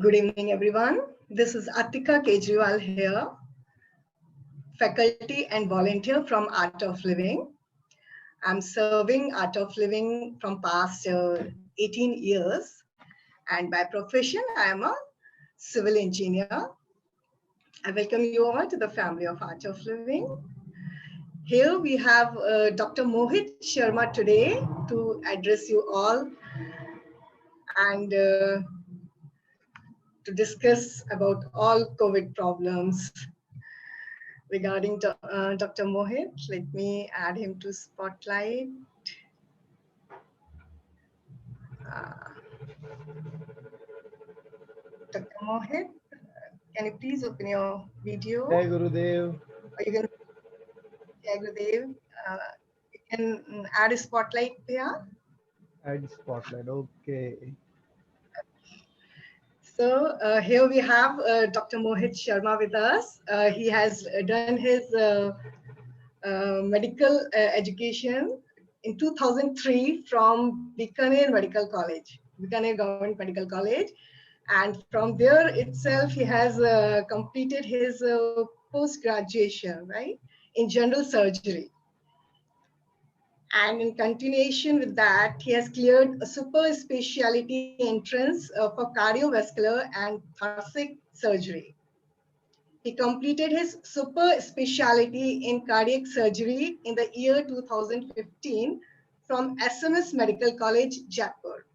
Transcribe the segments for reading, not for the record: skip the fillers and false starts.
Good evening, everyone. This is Atika Kejriwal here, faculty and volunteer from Art of Living. I'm serving Art of Living from past 18 years, and by profession, I am a civil engineer. I welcome you all to the family of Art of Living. Here we have Dr. Mohit Sharma today to address you all and to discuss about all COVID problems. Regarding Dr. Mohit, let me add him to spotlight. Uh, Dr. Mohit, can you please open your video? Jai Gurudev. Or you can, yeah, Gurudev, you can add a spotlight here. Add spotlight. Okay. So here we have Dr. Mohit Sharma with us. He has done his medical education in 2003 from Bikaner Medical College, Bikaner Government Medical College. And from there itself, he has completed his post-graduation, right, in general surgery. And in continuation with that, he has cleared a super specialty entrance for cardiovascular and thoracic surgery. He completed his super specialty in cardiac surgery in the year 2015 from SMS Medical College, Jaipur.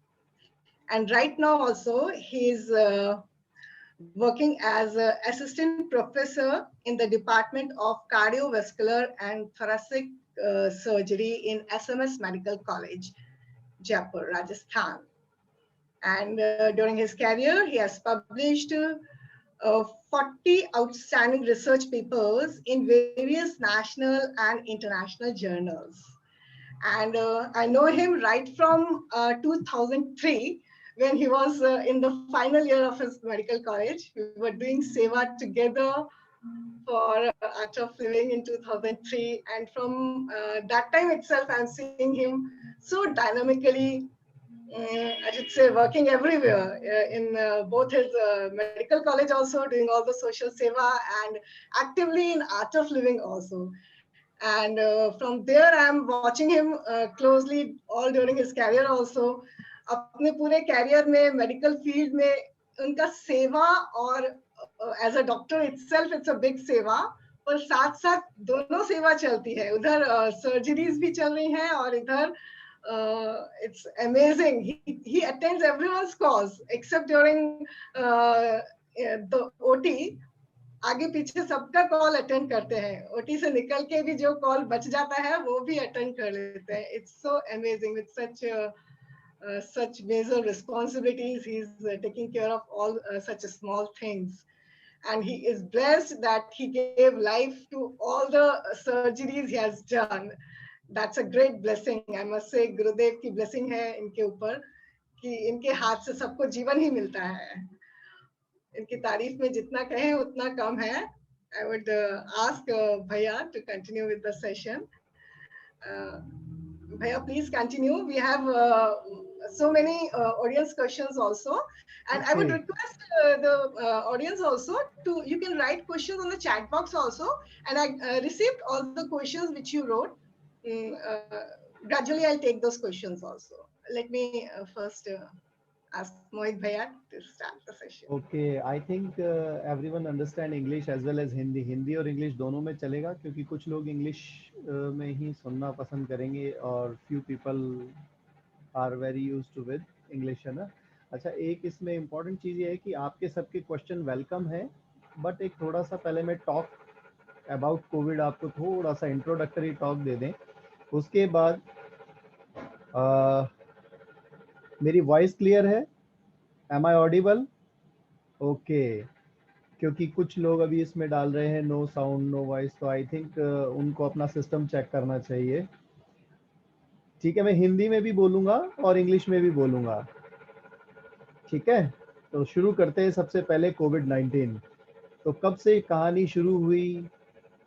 And right now also, he is working as an assistant professor in the Department of Cardiovascular and Thoracic Surgery in SMS Medical College, Jaipur, Rajasthan. And during his career, he has published 40 outstanding research papers in various national and international journals. And I know him right from 2003 when he was in the final year of his medical college. We were doing Seva together for Art of Living in 2003. And from that time itself, I'm seeing him so dynamically, I should say, working everywhere in both his medical college, also doing all the social seva and actively in Art of Living also. And from there, I'm watching him closely all during his career also. अपने पूरे career में medical field में उनका सेवा और as a doctor itself it's a big सेवा पर साथ साथ दोनों सेवा चलती है उधर सर्जरीज भी चल रही हैं और इधर it's amazing. He attends everyone's calls except during the OT. आगे पीछे सबका कॉल अटेंड करते हैं ओटी से निकल के भी जो कॉल बच जाता है वो भी अटेंड कर लेते हैं it's so amazing with such major responsibilities he's taking care of all such small things and he is blessed that he gave life to all the surgeries he has done. That's a great blessing. I must say गुरुदेव की blessing है इनके ऊपर कि इनके हाथ से सबको जीवन ही मिलता है. इनकी तारीफ में जितना कहें उतना कम है. I would ask Bhaiya to continue with the session. Bhaiya, please continue. We have so many audience questions also. And I would Okay. request the audience also to, you can write questions on the chat box also. And I received all the questions which you wrote. Gradually, I'll take those questions also. Let me first ask Mohit Bhaiya to start the session. Okay. I think everyone understand English as well as Hindi. Hindi और English दोनों में चलेगा क्योंकि कुछ लोग English में ही सुनना पसंद करेंगे और few people are very used to with English है ना. अच्छा एक इसमें इम्पोर्टेंट चीज़ ये है कि आपके सबके क्वेश्चन वेलकम है बट एक थोड़ा सा पहले मैं टॉक अबाउट कोविड आपको थोड़ा सा इंट्रोडक्टरी टॉक दे दें उसके बाद मेरी वॉइस क्लियर है एम आई ऑडिबल ओके क्योंकि कुछ लोग अभी इसमें डाल रहे हैं नो साउंड नो वॉइस तो आई थिंक उनको अपना सिस्टम चेक करना चाहिए. ठीक है मैं हिंदी में भी बोलूँगा और इंग्लिश में भी बोलूँगा. ठीक है तो शुरू करते हैं. सबसे पहले कोविड-19 तो कब से कहानी शुरू हुई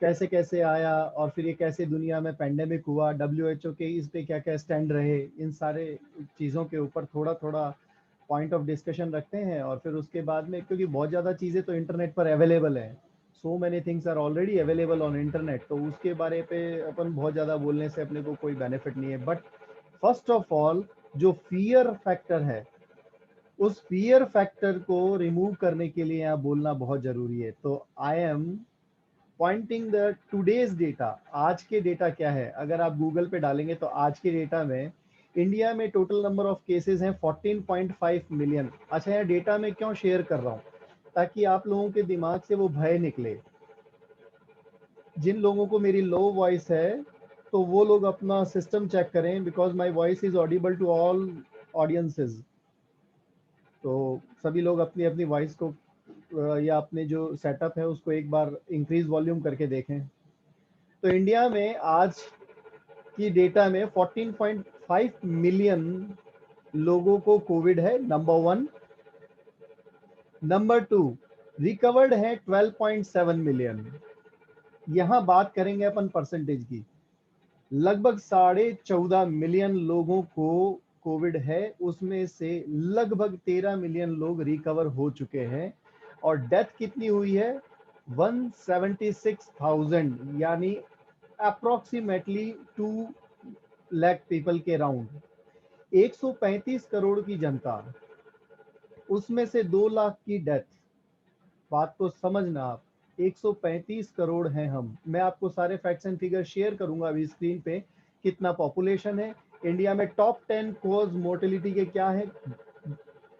कैसे कैसे आया और फिर ये कैसे दुनिया में पेंडेमिक हुआ WHO के इस पे क्या क्या स्टैंड रहे इन सारे चीज़ों के ऊपर थोड़ा थोड़ा पॉइंट ऑफ डिस्कशन रखते हैं और फिर उसके बाद में, क्योंकि बहुत ज़्यादा चीज़ें तो इंटरनेट पर अवेलेबल हैं, so many things are already available on internet, तो उसके बारे पे अपन बहुत ज़्यादा बोलने से अपने को कोई बेनिफिट नहीं है। बट फर्स्ट ऑफ ऑल जो फियर फैक्टर है, उस फियर फैक्टर को रिमूव करने के लिए यहाँ बोलना बहुत ज़रूरी है। तो I am pointing the today's data, आज के डेटा क्या है, अगर आप गूगल पे डालेंगे तो आज के डेटा में इंडिया में टोटल नंबर ऑफ केसेस हैं 14.5 मिलियन। अच्छा, यहाँ डेटा में क्यों शेयर कर रहा हूँ, ताकि आप लोगों के दिमाग से वो भय निकले। जिन लोगों को मेरी लो वॉइस है तो वो लोग अपना सिस्टम चेक करें, because my voice is audible to all audiences. तो सभी लोग अपनी अपनी वॉइस को या अपने जो सेटअप है उसको एक बार इंक्रीज वॉल्यूम करके देखें। तो इंडिया में आज की डेटा में 14.5 मिलियन लोगों को कोविड है, नंबर 1। नंबर 2, रिकवर्ड है 12.7 मिलियन। यहां बात करेंगे अपन परसेंटेज की। लगभग 14.5 मिलियन लोगों को कोविड है, उसमें से लगभग 13 मिलियन लोग रिकवर हो चुके हैं। और डेथ कितनी हुई है, 176,000, यानी अप्रोक्सीमेटली 2 लाख पीपल के राउंड। 135 करोड़ की जनता, उसमें से 2 लाख की डेथ। बात को समझना आप, 135 करोड़ हैं हम। मैं आपको सारे फैक्ट्स एंड फिगर शेयर करूंगा अभी स्क्रीन पे। कितना पॉपुलेशन है इंडिया में, टॉप 10 कॉज मोर्टेलिटी के क्या है,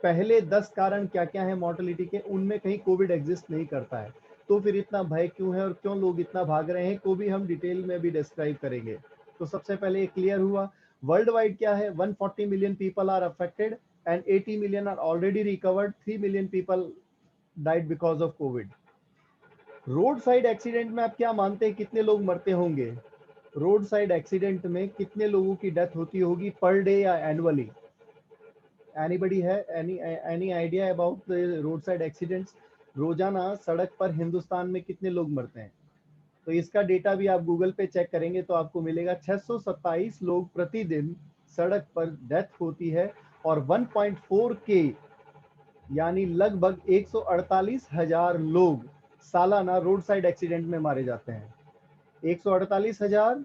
पहले 10 कारण क्या क्या है मोर्टेलिटी के, उनमें कहीं कोविड एग्जिस्ट नहीं करता है। तो फिर इतना भय क्यों है और क्यों लोग इतना भाग रहे हैं, को भी हम डिटेल में भी डिस्क्राइब करेंगे। तो सबसे पहले क्लियर हुआ वर्ल्ड वाइड क्या है, 140 million people are affected and 80 million are already recovered, 3 million people died because of COVID. Road side accident में आप क्या मानते हैं कितने लोग मरते होंगे, रोड साइड एक्सीडेंट में कितने लोगों की डेथ होती होगी पर डे या एनुअली? एनीबडी है any idea about the road side accidents? रोजाना सड़क पर हिंदुस्तान में कितने लोग मरते हैं? तो इसका डेटा भी आप गूगल पे चेक करेंगे तो आपको मिलेगा 627 लोग प्रतिदिन सड़क पर डेथ होती है, और 1.4 के यानी लगभग 148,000 लोग सालाना रोड साइड एक्सीडेंट में मारे जाते हैं। 148,000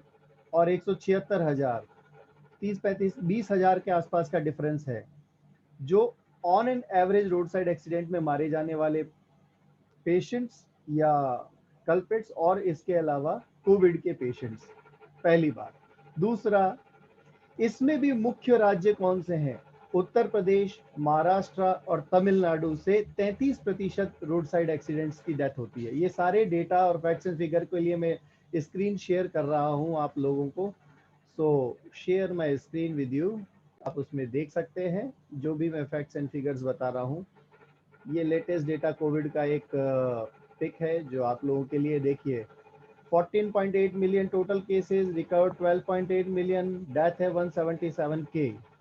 और 176,000, 30-35 20,000 के आसपास का डिफरेंस है जो on an average road side accident में मारे जाने वाले पेशेंट्स या कल्प्रिट्स, और इसके अलावा कोविड के पेशेंट्स। पहली बात। दूसरा, इसमें भी मुख्य राज्य कौन से हैं? उत्तर प्रदेश, महाराष्ट्र और तमिलनाडु से 33% रोड साइड एक्सीडेंट्स की डेथ होती है। ये सारे डेटा और फैक्ट्स एंड फिगर के लिए मैं स्क्रीन शेयर कर रहा हूं आप लोगों को। सो share my screen with you, आप उसमें देख सकते हैं जो भी मैं फैक्ट्स एंड फिगर्स बता रहा हूं। ये लेटेस्ट डेटा कोविड का एक पिक है जो आप लोगों के लिए, देखिए 14.8 million total cases, recovered 12.8 million, death है 177 के।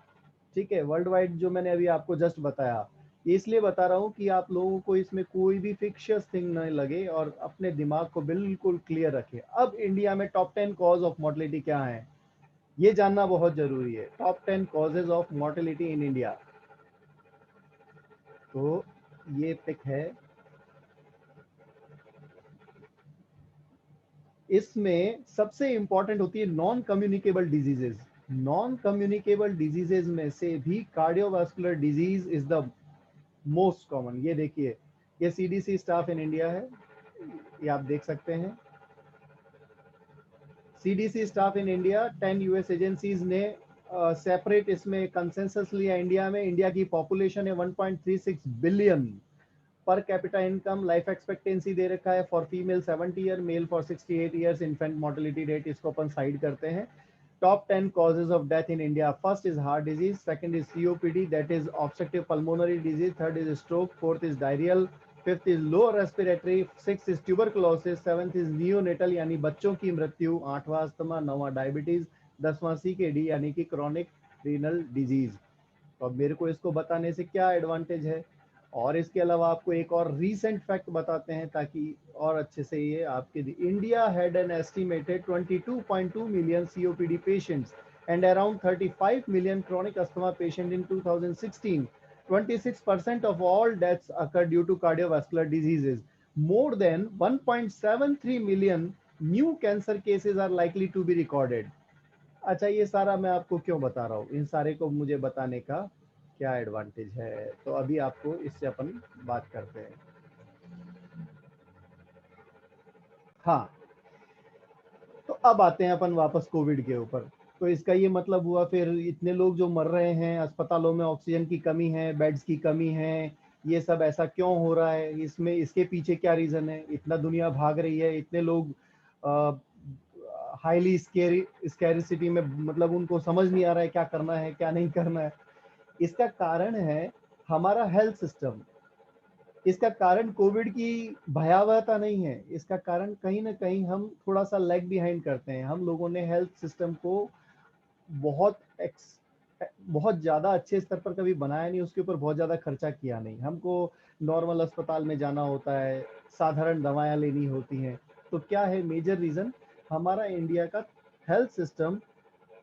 ठीक है, वर्ल्ड वाइड जो मैंने अभी आपको जस्ट बताया, इसलिए बता रहा हूँ कि आप लोगों को इसमें कोई भी फिक्शियस थिंग नहीं लगे और अपने दिमाग को बिल्कुल क्लियर रखें। अब इंडिया में टॉप 10 कॉज ऑफ मोर्टेलिटी क्या है, ये जानना बहुत जरूरी है। Top 10 causes of mortality in India. तो ये पिक है, इसमें सबसे इंपॉर्टेंट होती है non communicable diseases. Non communicable diseases में से भी cardiovascular disease is the most common. ये देखिए, ये सीडीसी स्टाफ इन इंडिया है, ये आप देख सकते हैं। CDC staff in India, 10 US agencies ने सेपरेट इसमें कंसेंसस लिया। इंडिया में, इंडिया की पॉपुलेशन है 1.36 billion, per capita income, life expectancy दे रखा है for female 70 year, male for 68 years, infant mortality rate इसको अपन साइड करते हैं। Top 10 causes of death in India. First is heart disease, second is COPD, that is obstructive pulmonary disease, third is stroke, fourth is diarrheal, fifth is lower respiratory, sixth is tuberculosis, seventh is neonatal यानी बच्चों की मृत्यु, आठवां asthma, नौवां diabetes, 10वां CKD यानी कि chronic renal disease. तो अब मेरे को इसको बताने से क्या एडवांटेज है, और इसके अलावा आपको एक और रीसेंट फैक्ट बताते हैं ताकि और अच्छे से ये आपके, India had an estimated 22.2 million COPD patients and around 35 million chronic asthma patient in 2016. 26% of all deaths occur due to cardiovascular diseases. More than 1.73 million new cancer cases are likely to be recorded. अच्छा, ये सारा मैं आपको क्यों बता रहा हूँ, इन सारे को मुझे बताने का क्या एडवांटेज है, तो अभी आपको इससे अपन बात करते हैं। हाँ, तो अब आते हैं अपन वापस कोविड के ऊपर। तो इसका ये मतलब हुआ फिर इतने लोग जो मर रहे हैं, अस्पतालों में ऑक्सीजन की कमी है, बेड्स की कमी है, ये सब ऐसा क्यों हो रहा है, इसमें इसके पीछे क्या रीजन है, इतना दुनिया भाग रही है, इतने लोग हाईली स्कैरिसिटी में, मतलब उनको समझ नहीं आ रहा है क्या करना है क्या नहीं करना है। इसका कारण है हमारा हेल्थ सिस्टम। इसका कारण कोविड की भयावहता नहीं है, इसका कारण कहीं ना कहीं हम थोड़ा सा लैग बिहाइंड करते हैं। हम लोगों ने हेल्थ सिस्टम को बहुत ज्यादा अच्छे स्तर पर कभी बनाया नहीं, उसके ऊपर बहुत ज्यादा खर्चा किया नहीं। हमको नॉर्मल अस्पताल में जाना होता है, साधारण दवाएं लेनी होती हैं। तो क्या है मेजर रीजन, हमारा इंडिया का हेल्थ सिस्टम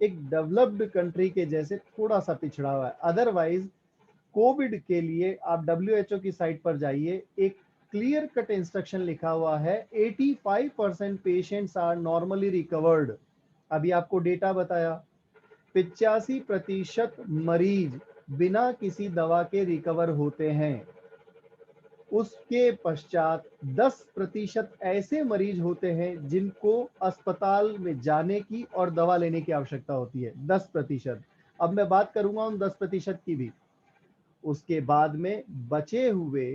एक डेवलप्ड कंट्री के जैसे थोड़ा सा पिछड़ा हुआ है। अदरवाइज कोविड के लिए आप WHO की साइट पर जाइए, एक क्लियर कट इंस्ट्रक्शन लिखा हुआ है, 85% पेशेंट्स आर नॉर्मली रिकवर्ड। अभी आपको डेटा बताया, 85% मरीज बिना किसी दवा के रिकवर होते हैं। उसके पश्चात 10% ऐसे मरीज होते हैं जिनको अस्पताल में जाने की और दवा लेने की आवश्यकता होती है, 10%। अब मैं बात करूंगा उन 10% की भी। उसके बाद में बचे हुए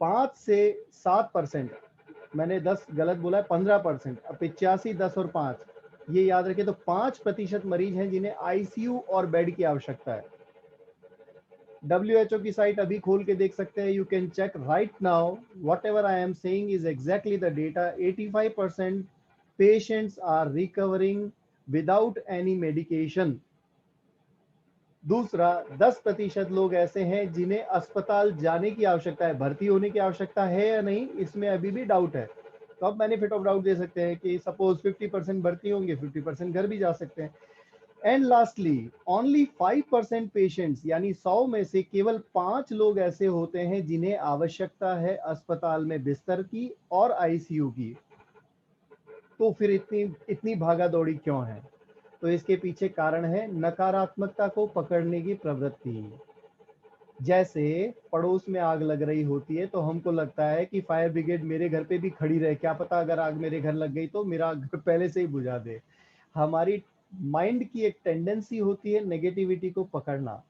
5 से 7%, मैंने 10 गलत बोला है, 15%, 85, 10 और 5, ये याद रखिए। तो 5% मरीज हैं जिन्हें आईसीयू और बेड की आवश्यकता है। WHO की साइट अभी खोल के देख सकते हैं, you can check right now, whatever I am saying is exactly the data. 85% patients are recovering without any medication. दूसरा, 10% लोग ऐसे हैं जिन्हें अस्पताल जाने की आवश्यकता है, भर्ती होने की आवश्यकता है या नहीं, इसमें अभी भी डाउट है। तो आप बेनिफिट ऑफ डाउट दे सकते हैं कि सपोज 50% भर्ती होंगे, 50% घर भी जा सकते हैं। एंड लास्टली, ओनली 5% पेशेंट्स, यानी 100 में से केवल 5 लोग ऐसे होते हैं जिन्हें आवश्यकता है अस्पताल में बिस्तर की और आईसीयू की। तो फिर इतनी भागा दौड़ी क्यों है? तो इसके पीछे कारण है नकारात्मकता को पकड़ने की प्रवृत्ति। जैसे पड़ोस में आग लग रही होती है तो हमको लगता है कि फायर ब्रिगेड मेरे घर पे भी खड़ी रहे, क्या पता अगर आग मेरे घर लग गई तो मेरा घर पहले से ही बुझा दे। हमारी माइंड की एक टेंडेंसी होती है नेगेटिविटी को पकड़ना।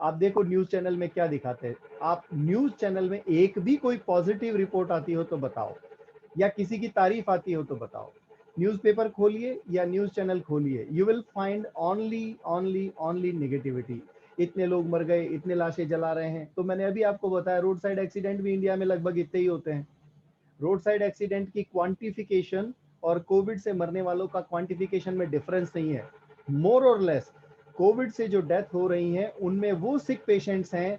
आप देखो न्यूज चैनल में क्या दिखाते हैं, आप न्यूज चैनल में एक भी कोई पॉजिटिव रिपोर्ट आती हो तो बताओ, या किसी की तारीफ आती हो तो बताओ। न्यूज़पेपर खोलिए या न्यूज चैनल खोलिए, you will find only negativity. इतने लोग मर गए, इतने लाशें जला रहे हैं। तो मैंने अभी आपको बताया रोड साइड एक्सीडेंट भी इंडिया में लगभग इतने ही होते हैं। रोड साइड एक्सीडेंट की क्वांटिफिकेशन और कोविड से मरने वालों का क्वांटिफिकेशन में डिफरेंस नहीं है। मोर और लेस कोविड से जो डेथ हो रही है उनमें वो सिक पेशेंट्स हैं।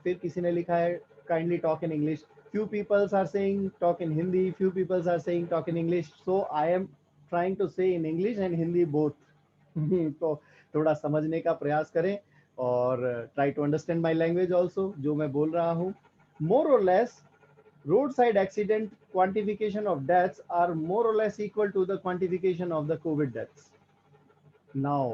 फिर किसी ने लिखा है kindly talk in English, few peoples are saying talk in Hindi, few peoples are saying talk in English, so I am trying to say in English and Hindi both. तो थोड़ा समझने का प्रयास करें और try to understand my language also, जो मैं बोल रहा हूँ। More or less roadside accident quantification of deaths are more or less equal to the quantification of the COVID deaths. Now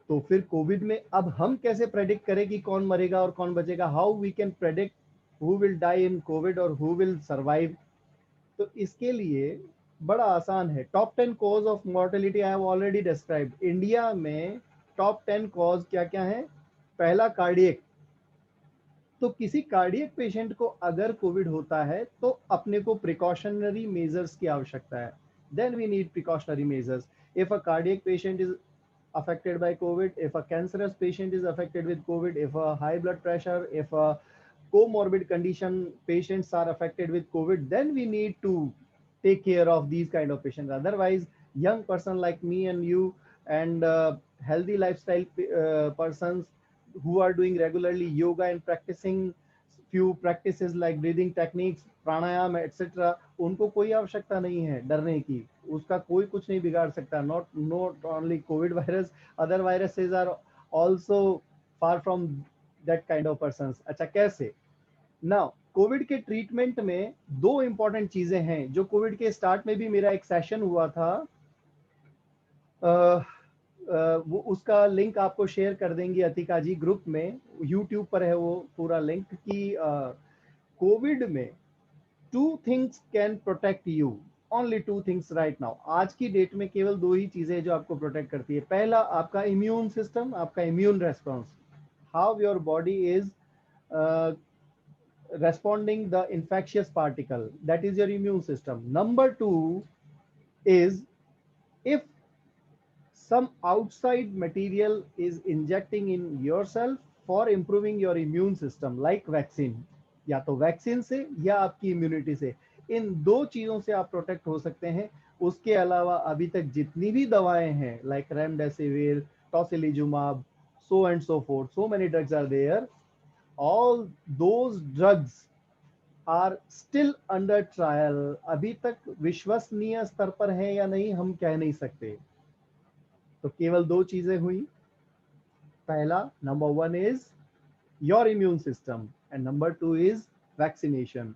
तो फिर कोविड में अब हम कैसे प्रेडिक्ट करें कि कौन मरेगा और कौन बचेगा? How we can predict who will die in COVID और हु विल सर्वाइव? तो इसके लिए बड़ा आसान है। Top 10 cause of mortality I have already described. India में टॉप 10 कॉज क्या क्या है? पहला, कार्डियक। तो किसी कार्डियक पेशेंट को अगर कोविड होता है तो अपने को प्रिकॉशनरी मेजर्स की आवश्यकता है। Then we need precautionary measures. If a cardiac patient is affected by COVID, if a cancerous patient is affected with COVID, if a high blood pressure, if a comorbid condition patients are affected with COVID, then we need to take care of these kind of patients. Otherwise, young person like me and you and healthy lifestyle persons who are doing regularly yoga and practicing few practices like breathing techniques, pranayama etc., उनको कोई आवश्यकता नहीं है डरने की, उसका कोई कुछ नहीं बिगाड़ सकता। Not only COVID virus, other viruses are also far from that kind of persons. अच्छा, कैसे? नाउ कोविड के ट्रीटमेंट में दो इंपॉर्टेंट चीजें हैं जो कोविड के स्टार्ट में भी मेरा एक सेशन हुआ था, वो उसका लिंक आपको शेयर कर देंगे अतिका जी ग्रुप में, यूट्यूब पर है वो पूरा लिंक, कि कोविड में 2 things can protect you, only 2 things right now. आज की डेट में केवल दो ही चीजें जो आपको प्रोटेक्ट करती है। पहला आपका इम्यून सिस्टम, आपका immune response, how your body is responding the infectious particle, that is your immune system. Number 2 is if some outside material is injecting in yourself for improving your immune system, like vaccine, या तो vaccine से या आपकी immunity से, इन दो चीजों से आप प्रोटेक्ट हो सकते हैं। उसके अलावा अभी तक जितनी भी दवाएं हैं, like remdesivir, tocilizumab, so and so forth, so many drugs are there, all those drugs are still under trial. अभी तक विश्वसनीय स्तर पर है या नहीं हम कह नहीं सकते। तो केवल दो चीजें हुई, पहला number 1 is your immune system and number 2 is vaccination.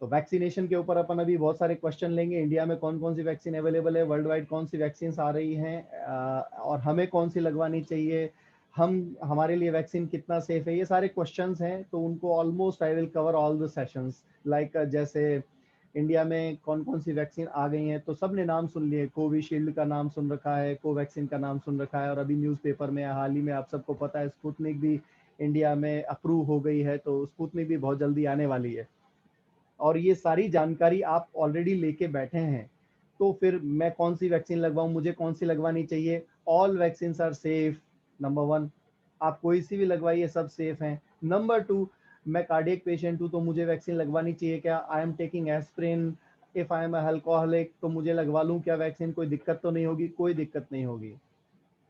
तो वैक्सीनेशन के ऊपर अपन अभी बहुत सारे क्वेश्चन लेंगे। इंडिया में कौन कौन सी वैक्सीन अवेलेबल है, वर्ल्ड वाइड कौन सी वैक्सीन आ रही हैं, और हमें कौन सी लगवानी चाहिए, हमारे लिए वैक्सीन कितना सेफ है, ये सारे क्वेश्चंस हैं। तो उनको almost I will cover all the sessions. Like जैसे इंडिया में कौन कौन सी वैक्सीन आ गई हैं, तो सबने नाम सुन लिए, कोविशील्ड का नाम सुन रखा है, कोवैक्सीन का नाम सुन रखा है, और अभी न्यूज़पेपर में हाल ही में आप सबको पता है स्पुतनिक भी इंडिया में अप्रूव हो गई है, तो स्पुतनिक भी बहुत जल्दी आने वाली है। और ये सारी जानकारी आप ऑलरेडी लेके बैठे हैं, तो फिर मैं कौन सी वैक्सीन लगवाऊं, मुझे कौन सी लगवानी चाहिए? All vaccine are safe. Number 1, आप कोई सी भी लगवाइए, सब सेफ हैं। नंबर 2, मैं कार्डियक पेशेंट हूँ तो मुझे वैक्सीन लगवानी चाहिए क्या? I am taking aspirin, if I M alcoholic तो मुझे लगवा लूँ क्या वैक्सीन? कोई दिक्कत तो नहीं होगी? कोई दिक्कत नहीं होगी,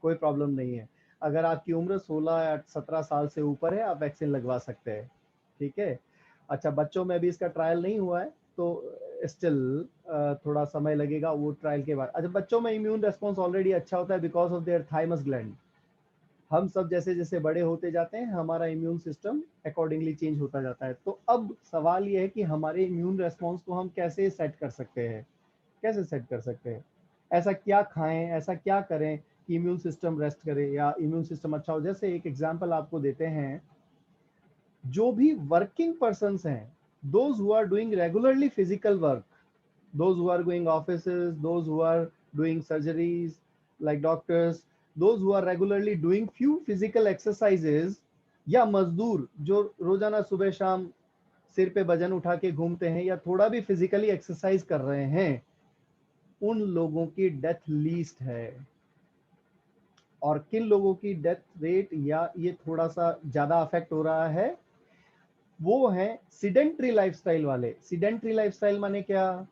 कोई प्रॉब्लम नहीं है। अगर आपकी उम्र 16 या 17 साल से ऊपर है, आप वैक्सीन लगवा सकते हैं, ठीक है। अच्छा, बच्चों में भी इसका ट्रायल नहीं हुआ है, तो स्टिल थोड़ा समय लगेगा वो ट्रायल के बाद। अच्छा, बच्चों में इम्यून रेस्पॉन्स ऑलरेडी अच्छा होता है because of their thymus gland. हम सब जैसे जैसे बड़े होते जाते हैं, हमारा इम्यून सिस्टम अकॉर्डिंगली चेंज होता जाता है। तो अब सवाल ये है कि हमारे इम्यून रेस्पॉन्स को हम कैसे सेट कर सकते हैं, कैसे सेट कर सकते हैं? ऐसा क्या खाएं, ऐसा क्या करें कि इम्यून सिस्टम रेस्ट करे या इम्यून सिस्टम अच्छा हो? जैसे एक एग्जांपल आपको देते हैं, जो भी वर्किंग पर्सन्स हैं, those who are doing regularly physical work, those who are going offices, those who are doing surgeries like doctors, those who are regularly doing few physical exercises, या मजदूर जो रोजाना सुबह शाम सिर पे वजन उठा के घूमते हैं या थोड़ा भी फिजिकली एक्सरसाइज कर रहे हैं, उन लोगों की डेथ लीस्ट है। और किन लोगों की डेथ रेट या ये थोड़ा सा ज्यादा अफेक्ट हो रहा है, वो है सिडेंट्री लाइफस्टाइल वाले। सिडेंट्री लाइफस्टाइल माने क्या?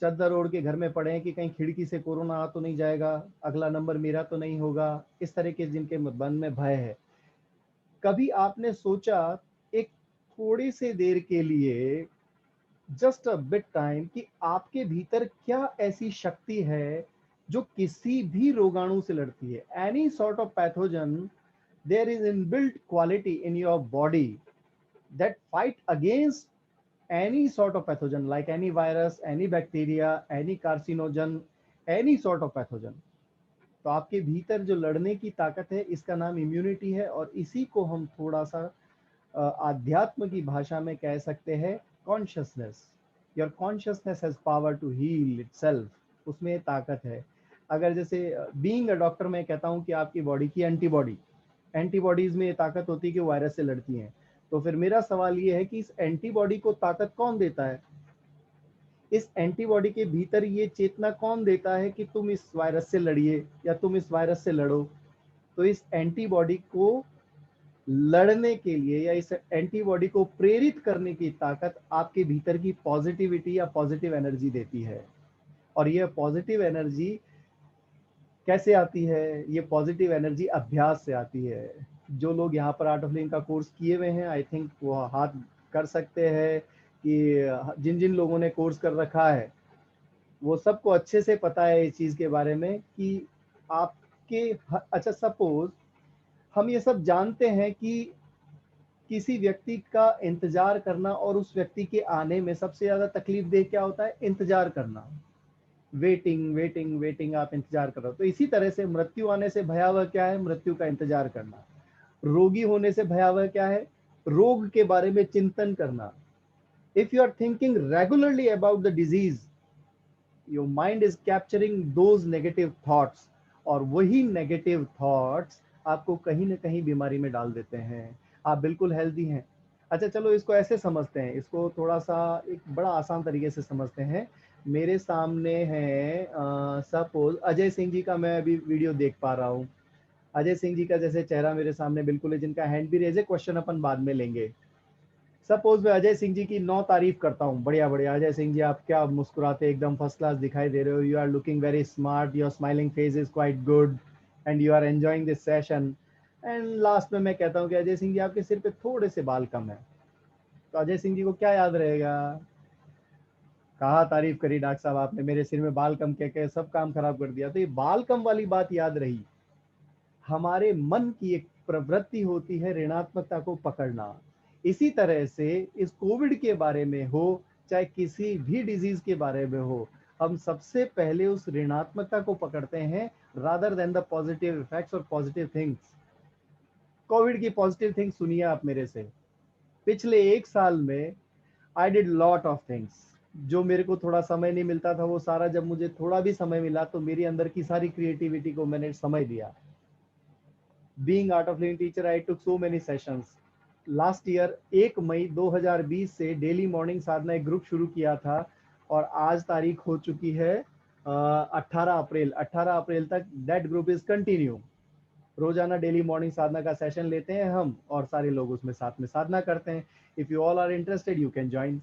चद्दर ओढ़ के घर में पड़े हैं कि कहीं खिड़की से कोरोना आ तो नहीं जाएगा, अगला नंबर मेरा तो नहीं होगा, इस तरह के जिनके मन में भय है। कभी आपने सोचा एक थोड़ी सी देर के लिए, जस्ट अ बिट टाइम, कि आपके भीतर क्या ऐसी शक्ति है जो किसी भी रोगाणु से लड़ती है? Any sort of pathogen, there is inbuilt quality in your body that fight against any sort of pathogen, like any virus, any bacteria, any carcinogen, any sort of pathogen. तो आपके भीतर जो लड़ने की ताकत है, इसका नाम इम्यूनिटी है, और इसी को हम थोड़ा सा आध्यात्म की भाषा में कह सकते हैं consciousness. Your consciousness has power to heal itself, उसमें ताकत है। अगर जैसे बीइंग अ डॉक्टर मैं कहता हूँ कि आपकी बॉडी की एंटीबॉडीज में ये ताकत होती है कि वायरस से लड़ती हैं। तो फिर मेरा सवाल ये है कि इस एंटीबॉडी को ताकत कौन देता है? इस एंटीबॉडी के भीतर ये चेतना कौन देता है कि तुम इस वायरस से लड़िए या तुम इस वायरस से लड़ो? तो इस एंटीबॉडी को लड़ने के लिए या इस एंटीबॉडी को प्रेरित करने की ताकत आपके भीतर की पॉजिटिविटी या पॉजिटिव एनर्जी देती है। और ये पॉजिटिव एनर्जी कैसे आती है? ये पॉजिटिव एनर्जी अभ्यास से आती है। जो लोग यहाँ पर आर्ट ऑफ लिविंग का कोर्स किए हुए हैं, आई थिंक वो हाथ कर सकते हैं कि जिन जिन लोगों ने कोर्स कर रखा है वो सबको अच्छे से पता है इस चीज के बारे में कि आपके अच्छा सपोज हम ये सब जानते हैं कि किसी व्यक्ति का इंतजार करना और उस व्यक्ति के आने में सबसे ज्यादा तकलीफ दे क्या होता है? इंतजार करना। वेटिंग वेटिंग वेटिंग, आप इंतजार कर रहे हो। तो इसी तरह से मृत्यु आने से भयावह क्या है? मृत्यु का इंतजार करना। रोगी होने से भयावह क्या है? रोग के बारे में चिंतन करना। If you are thinking regularly about the disease, your mind is capturing those negative thoughts, और वही नेगेटिव थॉट्स आपको कहीं ना कहीं बीमारी में डाल देते हैं। आप बिल्कुल हेल्दी हैं। अच्छा चलो इसको ऐसे समझते हैं, इसको थोड़ा सा एक बड़ा आसान तरीके से समझते हैं। मेरे सामने है सपोज अजय सिंह जी का मैं अभी वीडियो देख पा रहा हूँ। अजय सिंह जी का जैसे चेहरा मेरे सामने बिल्कुल है, जिनका हैंड भी रेज है, क्वेश्चन अपन बाद में लेंगे। सपोज मैं अजय सिंह जी की 9 तारीफ करता हूँ, बढ़िया बढ़िया अजय सिंह जी आप क्या मुस्कुराते एकदम फर्स्ट क्लास दिखाई दे रहे हो, you are looking very smart, your smiling face is quite good and you are enjoying this session. And last में मैं कहता हूँ कि अजय सिंह जी आपके सिर पे थोड़े से बाल कम है। तो अजय सिंह जी को क्या याद रहेगा? कहा तारीफ करी डॉक्टर साहब आपने, मेरे सिर में बाल कम कह के सब काम खराब कर दिया। तो ये बाल कम वाली बात याद रही। हमारे मन की एक प्रवृत्ति होती है ऋणात्मकता को पकड़ना। इसी तरह से इस कोविड के बारे में हो, चाहे किसी भी डिजीज के बारे में हो, हम सबसे पहले उस ऋणात्मकता को पकड़ते हैं rather than the positive effects और पॉजिटिव थिंग्स। कोविड की पॉजिटिव थिंग्स सुनिए आप मेरे से। पिछले 1 साल में I did lot of things. जो मेरे को थोड़ा समय नहीं मिलता था वो सारा, जब मुझे थोड़ा भी समय मिला तो मेरी अंदर की सारी क्रिएटिविटी को मैंने समय दिया। Being Art of Living teacher, I took so many sessions. Last year 1 मई 2020 से डेली मॉर्निंग साधना एक ग्रुप शुरू किया था, और आज तारीख हो चुकी है 18 अप्रैल। 18 अप्रैल तक दैट ग्रुप इज कंटिन्यू। रोजाना डेली मॉर्निंग साधना का सेशन लेते हैं हम, और सारे लोग उसमें साथ में साधना करते हैं। If you all are interested you can join.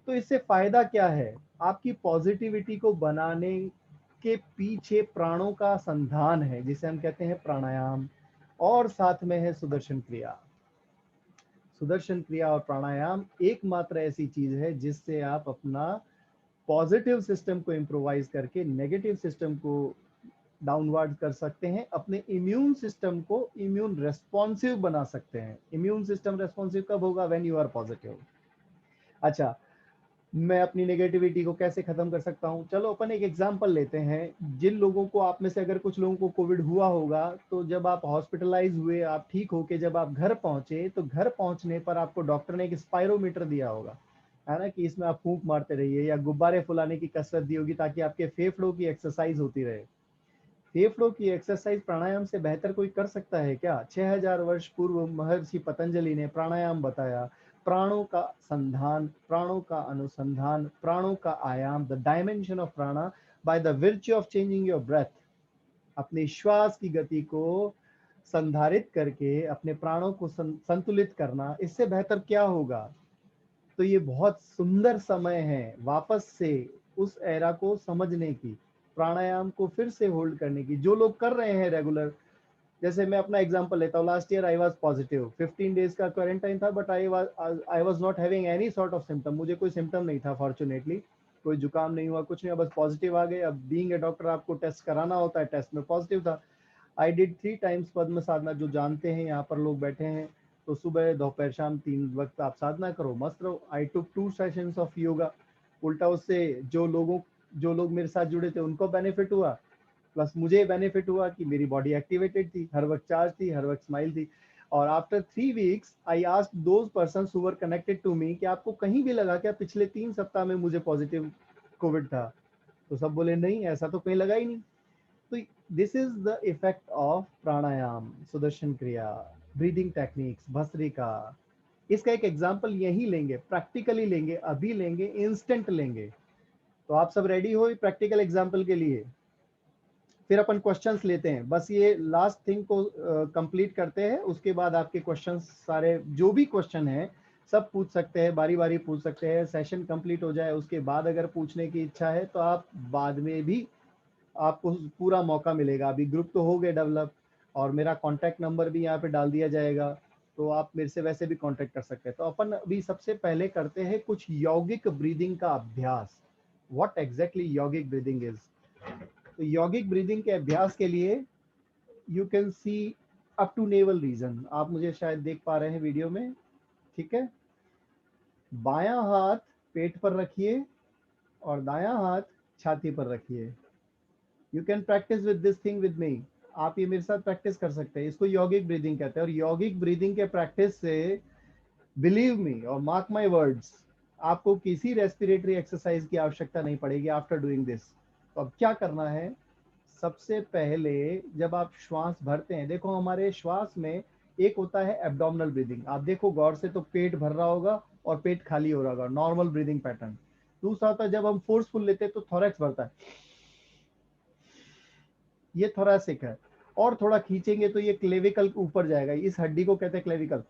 तो इससे फायदा क्या है? आपकी पॉजिटिविटी को बनाने के पीछे प्राणों का संधान है, जिसे हम कहते हैं प्राणायाम, और साथ में है सुदर्शन क्रिया। सुदर्शन क्रिया और प्राणायाम एकमात्र ऐसी चीज है जिससे आप अपना पॉजिटिव सिस्टम को इम्प्रोवाइज करके नेगेटिव सिस्टम को डाउनवर्ड कर सकते हैं। अपने इम्यून सिस्टम को इम्यून रेस्पॉन्सिव बना सकते हैं। इम्यून सिस्टम रेस्पॉन्सिव कब होगा? When you are positive. अच्छा, मैं अपनी नेगेटिविटी को कैसे खत्म कर सकता हूँ? चलो अपन एक एग्जांपल लेते हैं। जिन लोगों को, आप में से अगर कुछ लोगों को कोविड हुआ होगा, तो जब आप हॉस्पिटलाइज हुए, आप ठीक होके जब आप घर पहुंचे, तो घर पहुंचने पर आपको डॉक्टर ने एक स्पायरोमीटर दिया होगा, है ना, कि इसमें आप फूंक मारते रहिए, या गुब्बारे फुलाने की कसरत दी होगी ताकि आपके फेफड़ों की एक्सरसाइज होती रहे। फेफड़ों की एक्सरसाइज प्राणायाम से बेहतर कोई कर सकता है क्या? 6000 वर्ष पूर्व महर्षि पतंजलि ने प्राणायाम बताया। प्राणों का संधान, प्राणों का अनुसंधान, प्राणों का आयाम, the dimension of prana by the virtue of changing your breath. अपने श्वास की गति को संधारित करके अपने प्राणों को संतुलित करना, इससे बेहतर क्या होगा? तो ये बहुत सुंदर समय है वापस से उस एरा को समझने की, प्राणायाम को फिर से होल्ड करने की, जो लोग कर रहे हैं रेगुलर। जैसे मैं अपना एग्जांपल लेता हूँ, last year I was positive, 15 days का क्वारंटाइन था, but I was not having any sort of symptom. मुझे कोई सिम्टम नहीं था फॉर्चुनेटली, कोई जुकाम नहीं हुआ, कुछ नहीं, बस पॉजिटिव आ गए। अब बीइंग ए डॉक्टर आपको टेस्ट कराना होता है, टेस्ट में पॉजिटिव था। आई डिड 3 टाइम्स पद्म साधना। जो जानते हैं यहाँ पर लोग बैठे हैं, तो सुबह दोपहर शाम 3 वक्त आप साधना करो, मस्त रहो। आई टुक 2 सेशंस ऑफ योगा। उल्टा उससे जो लोग मेरे साथ जुड़े थे उनको बेनिफिट हुआ, प्लस मुझे बेनिफिट हुआ कि मेरी बॉडी एक्टिवेटेड थी, हर वक्त चार्ज थी, हर वक्त स्माइल थी। और after 3 weeks I asked those persons who were connected to me कि आपको कहीं भी लगा क्या पिछले 3 सप्ताह में मुझे पॉजिटिव कोविड था? तो सब बोले नहीं, ऐसा तो कहीं लगा ही नहीं। तो this is the effect of pranayama, Sudarshan Kriya, breathing techniques, bhastrika. इसका एक एग्जांपल यही लेंगे, प्रैक्टिकली लेंगे, अभी लेंगे, इंस्टेंट लेंगे। तो आप सब रेडी हो प्रैक्टिकल एग्जांपल के लिए? फिर अपन क्वेश्चंस लेते हैं, बस ये लास्ट थिंग को कंप्लीट करते हैं, उसके बाद आपके क्वेश्चंस सारे जो भी क्वेश्चन है सब पूछ सकते हैं, बारी बारी पूछ सकते हैं। सेशन कंप्लीट हो जाए उसके बाद अगर पूछने की इच्छा है तो आप बाद में भी, आपको पूरा मौका मिलेगा। अभी ग्रुप तो हो गए डेवलप, और मेरा कांटेक्ट नंबर भी यहाँ पे डाल दिया जाएगा, तो आप मेरे से वैसे भी कांटेक्ट कर सकते हैं। तो अपन अभी सबसे पहले करते हैं कुछ यौगिक ब्रीदिंग का अभ्यास। व्हाट एग्जैक्टली यौगिक ब्रीदिंग इज? तो यौगिक ब्रीदिंग के अभ्यास के लिए you can see up to navel region. आप मुझे शायद देख पा रहे हैं वीडियो में, ठीक है। बायां हाथ पेट पर रखिए और दायां हाथ छाती पर रखिए। You can practice with this thing with me. आप ये मेरे साथ प्रैक्टिस कर सकते हैं। इसको यौगिक ब्रीदिंग कहते हैं। और यौगिक ब्रीदिंग के प्रैक्टिस से, बिलीव मी और मार्क माई वर्ड्स, आपको किसी रेस्पिरेटरी एक्सरसाइज की आवश्यकता नहीं पड़ेगी आफ्टर डूइंग दिस। तो अब क्या करना है, सबसे पहले जब आप श्वास भरते हैं, देखो हमारे श्वास में एक होता है एब्डोमिनल ब्रीदिंग, आप देखो गौर से तो पेट भर रहा होगा और पेट खाली हो रहा होगा, नॉर्मल ब्रीदिंग पैटर्न। दूसरा होता है जब हम फोर्सफुल लेते हैं तो थोरैक्स भरता है, ये थोरैसिक है। और थोड़ा खींचेंगे तो ये क्लेविकल ऊपर जाएगा, इस हड्डी को कहते हैं क्लेविकल,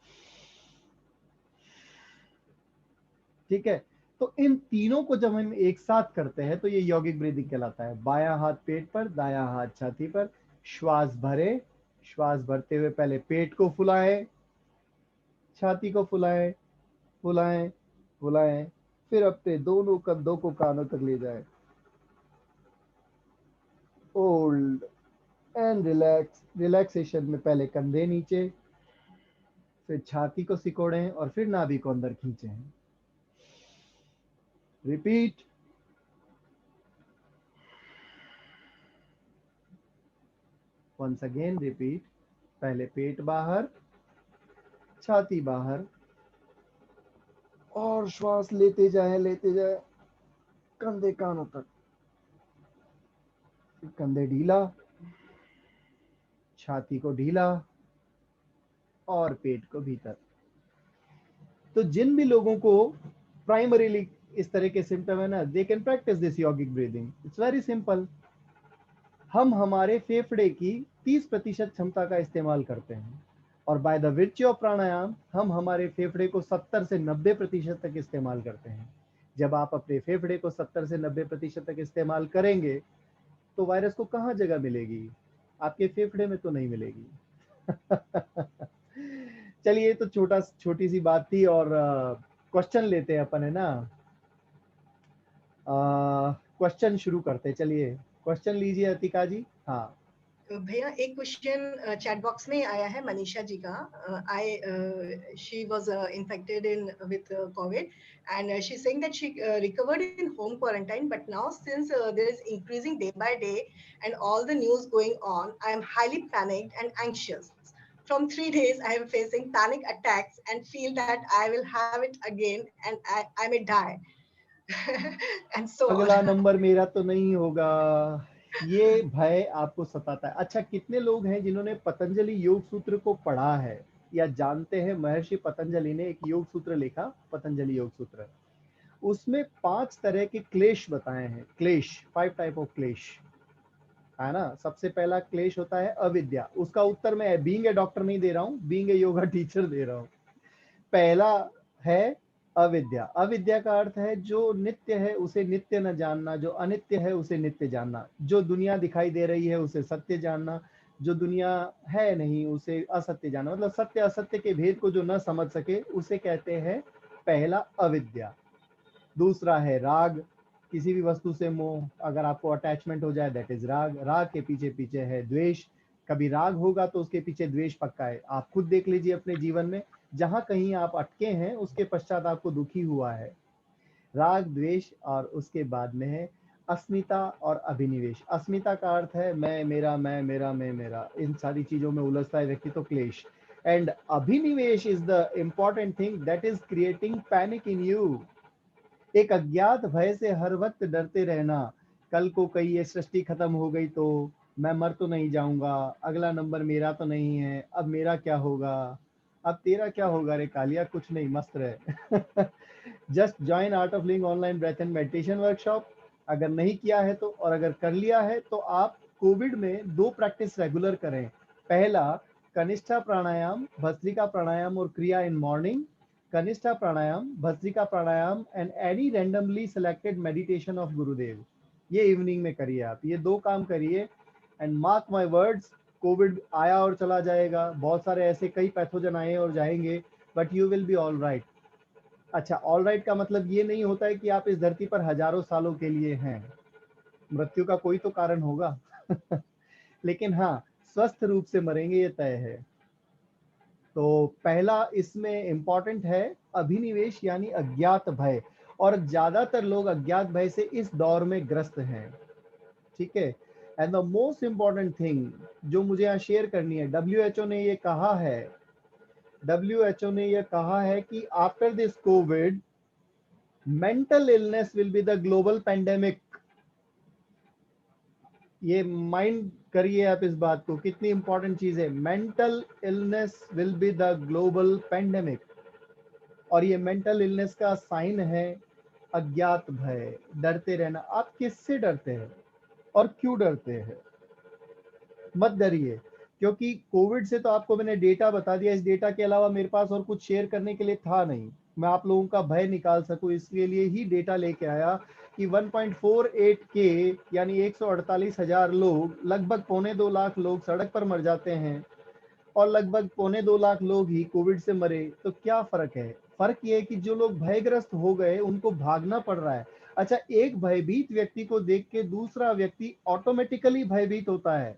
ठीक है। तो इन तीनों को जब हम एक साथ करते हैं तो ये यौगिक ब्रीदिंग कहलाता है। बायां हाथ पेट पर, दायां हाथ छाती पर, श्वास भरे, श्वास भरते हुए पहले पेट को फुलाएं, छाती को फुलाएं, फुलाएं, फुलाएं, फिर अपने दोनों कंधों को कानों तक ले जाएं। Hold and relax. रिलैक्सेशन में पहले कंधे नीचे, फिर छाती को सिकोड़ें और फिर नाभि को अंदर खींचें। रिपीट। Once again repeat. पहले पेट बाहर, छाती बाहर, और श्वास लेते जाए कंधे कानों तक। कंधे ढीला, छाती को ढीला और पेट को भीतर। तो जिन भी लोगों को प्राइमरीली इस तरह के सिम्टम है ना, दे कैन प्रैक्टिस दिस यौगिक ब्रीदिंग। It's very simple. हम हमारे फेफड़े की 30% क्षमता का इस्तेमाल करते हैं और बाय द विर्च्यू ऑफ प्राणायाम हम हमारे फेफड़े को 70 से 90% तक इस्तेमाल करते हैं। जब आप अपने फेफड़े को 70 से 90% तक इस्तेमाल करेंगे तो वायरस को कहाँ जगह मिलेगी, आपके फेफड़े में तो नहीं मिलेगी। चलिए, तो छोटी सी बात थी। और क्वेश्चन लेते हैं अपन, है ना। क्वेश्चन शुरू करते हैं। चलिए क्वेश्चन लीजिए अतिका जी। हाँ भैया एक क्वेश्चन चैट बॉक्स में आया है मनीषा जी का। She was infected in with COVID and she saying that she recovered in home quarantine but now since there is increasing day by day and all the news going on I am highly panicked and anxious from 3 days I am facing panic attacks and feel that I will have it again and I may die and so अगला on. Number मेरा तो नहीं होगा, ये भय आपको सताता है। अच्छा, कितने लोग हैं जिन्होंने पतंजलि योग सूत्र को पढ़ा है या जानते हैं? महर्षि पतंजलि ने एक योग सूत्र लिखा, पतंजलि योग सूत्र। उसमें 5 तरह के क्लेश बताए हैं। क्लेश, 5 टाइप ऑफ क्लेश, है ना। सबसे पहला क्लेश होता है अविद्या। उसका उत्तर मैं बीइंग ए डॉक्टर नहीं दे रहा हूँ, बीइंग ए योगा टीचर दे रहा हूँ। पहला है अविद्या। अविद्या का अर्थ है जो नित्य है उसे नित्य न जानना, जो अनित्य है उसे नित्य जानना, जो दुनिया दिखाई दे रही है उसे सत्य जानना, जो दुनिया है नहीं उसे असत्य जानना। मतलब सत्य असत्य के भेद को जो न समझ सके उसे कहते हैं पहला अविद्या। दूसरा है राग, किसी भी वस्तु से मोह, अगर आपको अटैचमेंट हो जाए दैट इज राग। राग के पीछे पीछे है द्वेष। कभी राग होगा तो उसके पीछे द्वेष पक्का है। आप खुद देख लीजिए अपने जीवन में, जहां कहीं आप अटके हैं उसके पश्चात आपको दुखी हुआ है। राग, द्वेष, और उसके बाद में है अस्मिता और अभिनिवेश। अस्मिता का अर्थ है मैं, मेरा, मैं, मेरा, मैं, मेरा, इन सारी चीजों में उलझता है व्यक्ति, तो क्लेश। And abhinivesha is the important thing that is creating panic in you. एक अज्ञात भय से हर वक्त डरते रहना, कल को कहीं ये सृष्टि खत्म हो गई तो मैं मर तो नहीं जाऊंगा, अगला नंबर मेरा तो नहीं है, अब मेरा क्या होगा, अब तेरा क्या होगा रे कालिया, कुछ नहीं, मस्त रहे। Just join art of living online breath and meditation workshop. अगर नहीं किया है तो, और अगर कर लिया है तो आप कोविड में 2 प्रैक्टिस रेगुलर करें। पहला कनिष्ठा प्राणायाम, भस्त्रिका प्राणायाम और kriya in morning. Kanishtha pranayama, bhastrika pranayama and any randomly selected meditation of Gurudev, ये इवनिंग में करिए। आप ये 2 काम करिए and mark my words, Covid आया और चला जाएगा, बहुत सारे ऐसे कई पैथोजन आए और जाएंगे, but you will be all right. अच्छा, ऑल राइट का मतलब ये नहीं होता है कि आप इस धरती पर हजारों सालों के लिए हैं। मृत्यु का कोई तो कारण होगा। लेकिन हाँ, स्वस्थ रूप से मरेंगे ये तय है। तो पहला इसमें इंपॉर्टेंट है अभिनिवेश यानी अज्ञात भय, और ज्यादातर लोग अज्ञात भय से इस दौर में ग्रस्त हैं। ठीक है। And the most important thing जो मुझे यहाँ शेयर करनी है, WHO ने ये कहा है, WHO ने ये कहा है कि after this Covid mental illness will be the global pandemic. ये माइंड करिए आप इस बात को, कितनी इंपॉर्टेंट चीज है। Mental illness will be the global pandemic, और ये मेंटल इलनेस का साइन है अज्ञात भय, डरते रहना। आप किससे डरते हैं और क्यों डरते हैं? मत डरिए, क्योंकि कोविड से तो आपको मैंने डेटा बता दिया। इस डेटा के अलावा मेरे पास और कुछ शेयर करने के लिए था नहीं। मैं आप लोगों का भय निकाल सकूं इसके लिए ही डेटा लेके आया कि 1.48 के यानी 148,000 लोग, लगभग 2.25 लाख लोग सड़क पर मर जाते हैं, और लगभग 2.25 लाख लोग ही कोविड से मरे। तो क्या फर्क है? फर्क ये है कि जो लोग भयग्रस्त हो गए उनको भागना पड़ रहा है। अच्छा, एक भयभीत व्यक्ति को देख के दूसरा व्यक्ति ऑटोमेटिकली भयभीत होता है।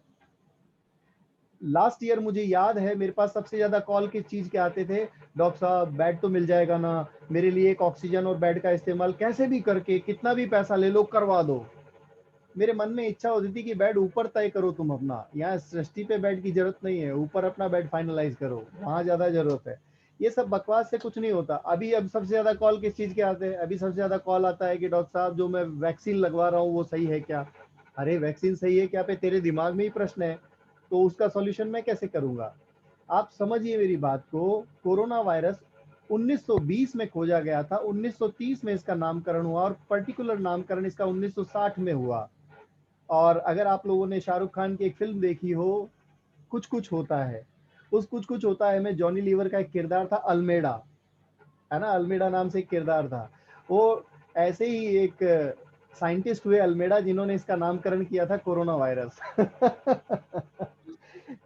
लास्ट ईयर मुझे याद है मेरे पास सबसे ज्यादा कॉल किस चीज के आते थे, डॉक्टर साहब बेड तो मिल जाएगा ना, मेरे लिए एक ऑक्सीजन और बेड का इस्तेमाल कैसे भी करके कितना भी पैसा ले लो करवा दो। मेरे मन में इच्छा होती थी कि बेड ऊपर तय करो तुम अपना, यहाँ सृष्टि पे बेड की जरूरत नहीं है, ऊपर अपना बेड फाइनलाइज करो, वहां ज्यादा जरूरत है। ये सब बकवास से कुछ नहीं होता। अभी अब सबसे ज्यादा कॉल किस चीज के आते हैं? अभी सबसे ज्यादा कॉल आता है कि डॉक्टर साहब जो मैं वैक्सीन लगवा रहा हूँ वो सही है क्या? अरे वैक्सीन सही है क्या पे तेरे दिमाग में ही प्रश्न है, तो उसका सॉल्यूशन मैं कैसे करूंगा? आप समझिए मेरी बात को। कोरोना वायरस 1920 में खोजा गया था, 1930 में इसका नामकरण हुआ, और पर्टिकुलर नामकरण इसका 1960 में हुआ। और अगर आप लोगों ने शाहरुख खान की एक फिल्म देखी हो, कुछ कुछ होता है, उस कुछ कुछ होता है में जॉनी लीवर का एक किरदार था अल्मेडा, है ना, अल्मेडा नाम से एक किरदार था। वो ऐसे ही एक साइंटिस्ट हुए अल्मेडा जिन्होंने इसका नामकरण किया था कोरोना वायरस।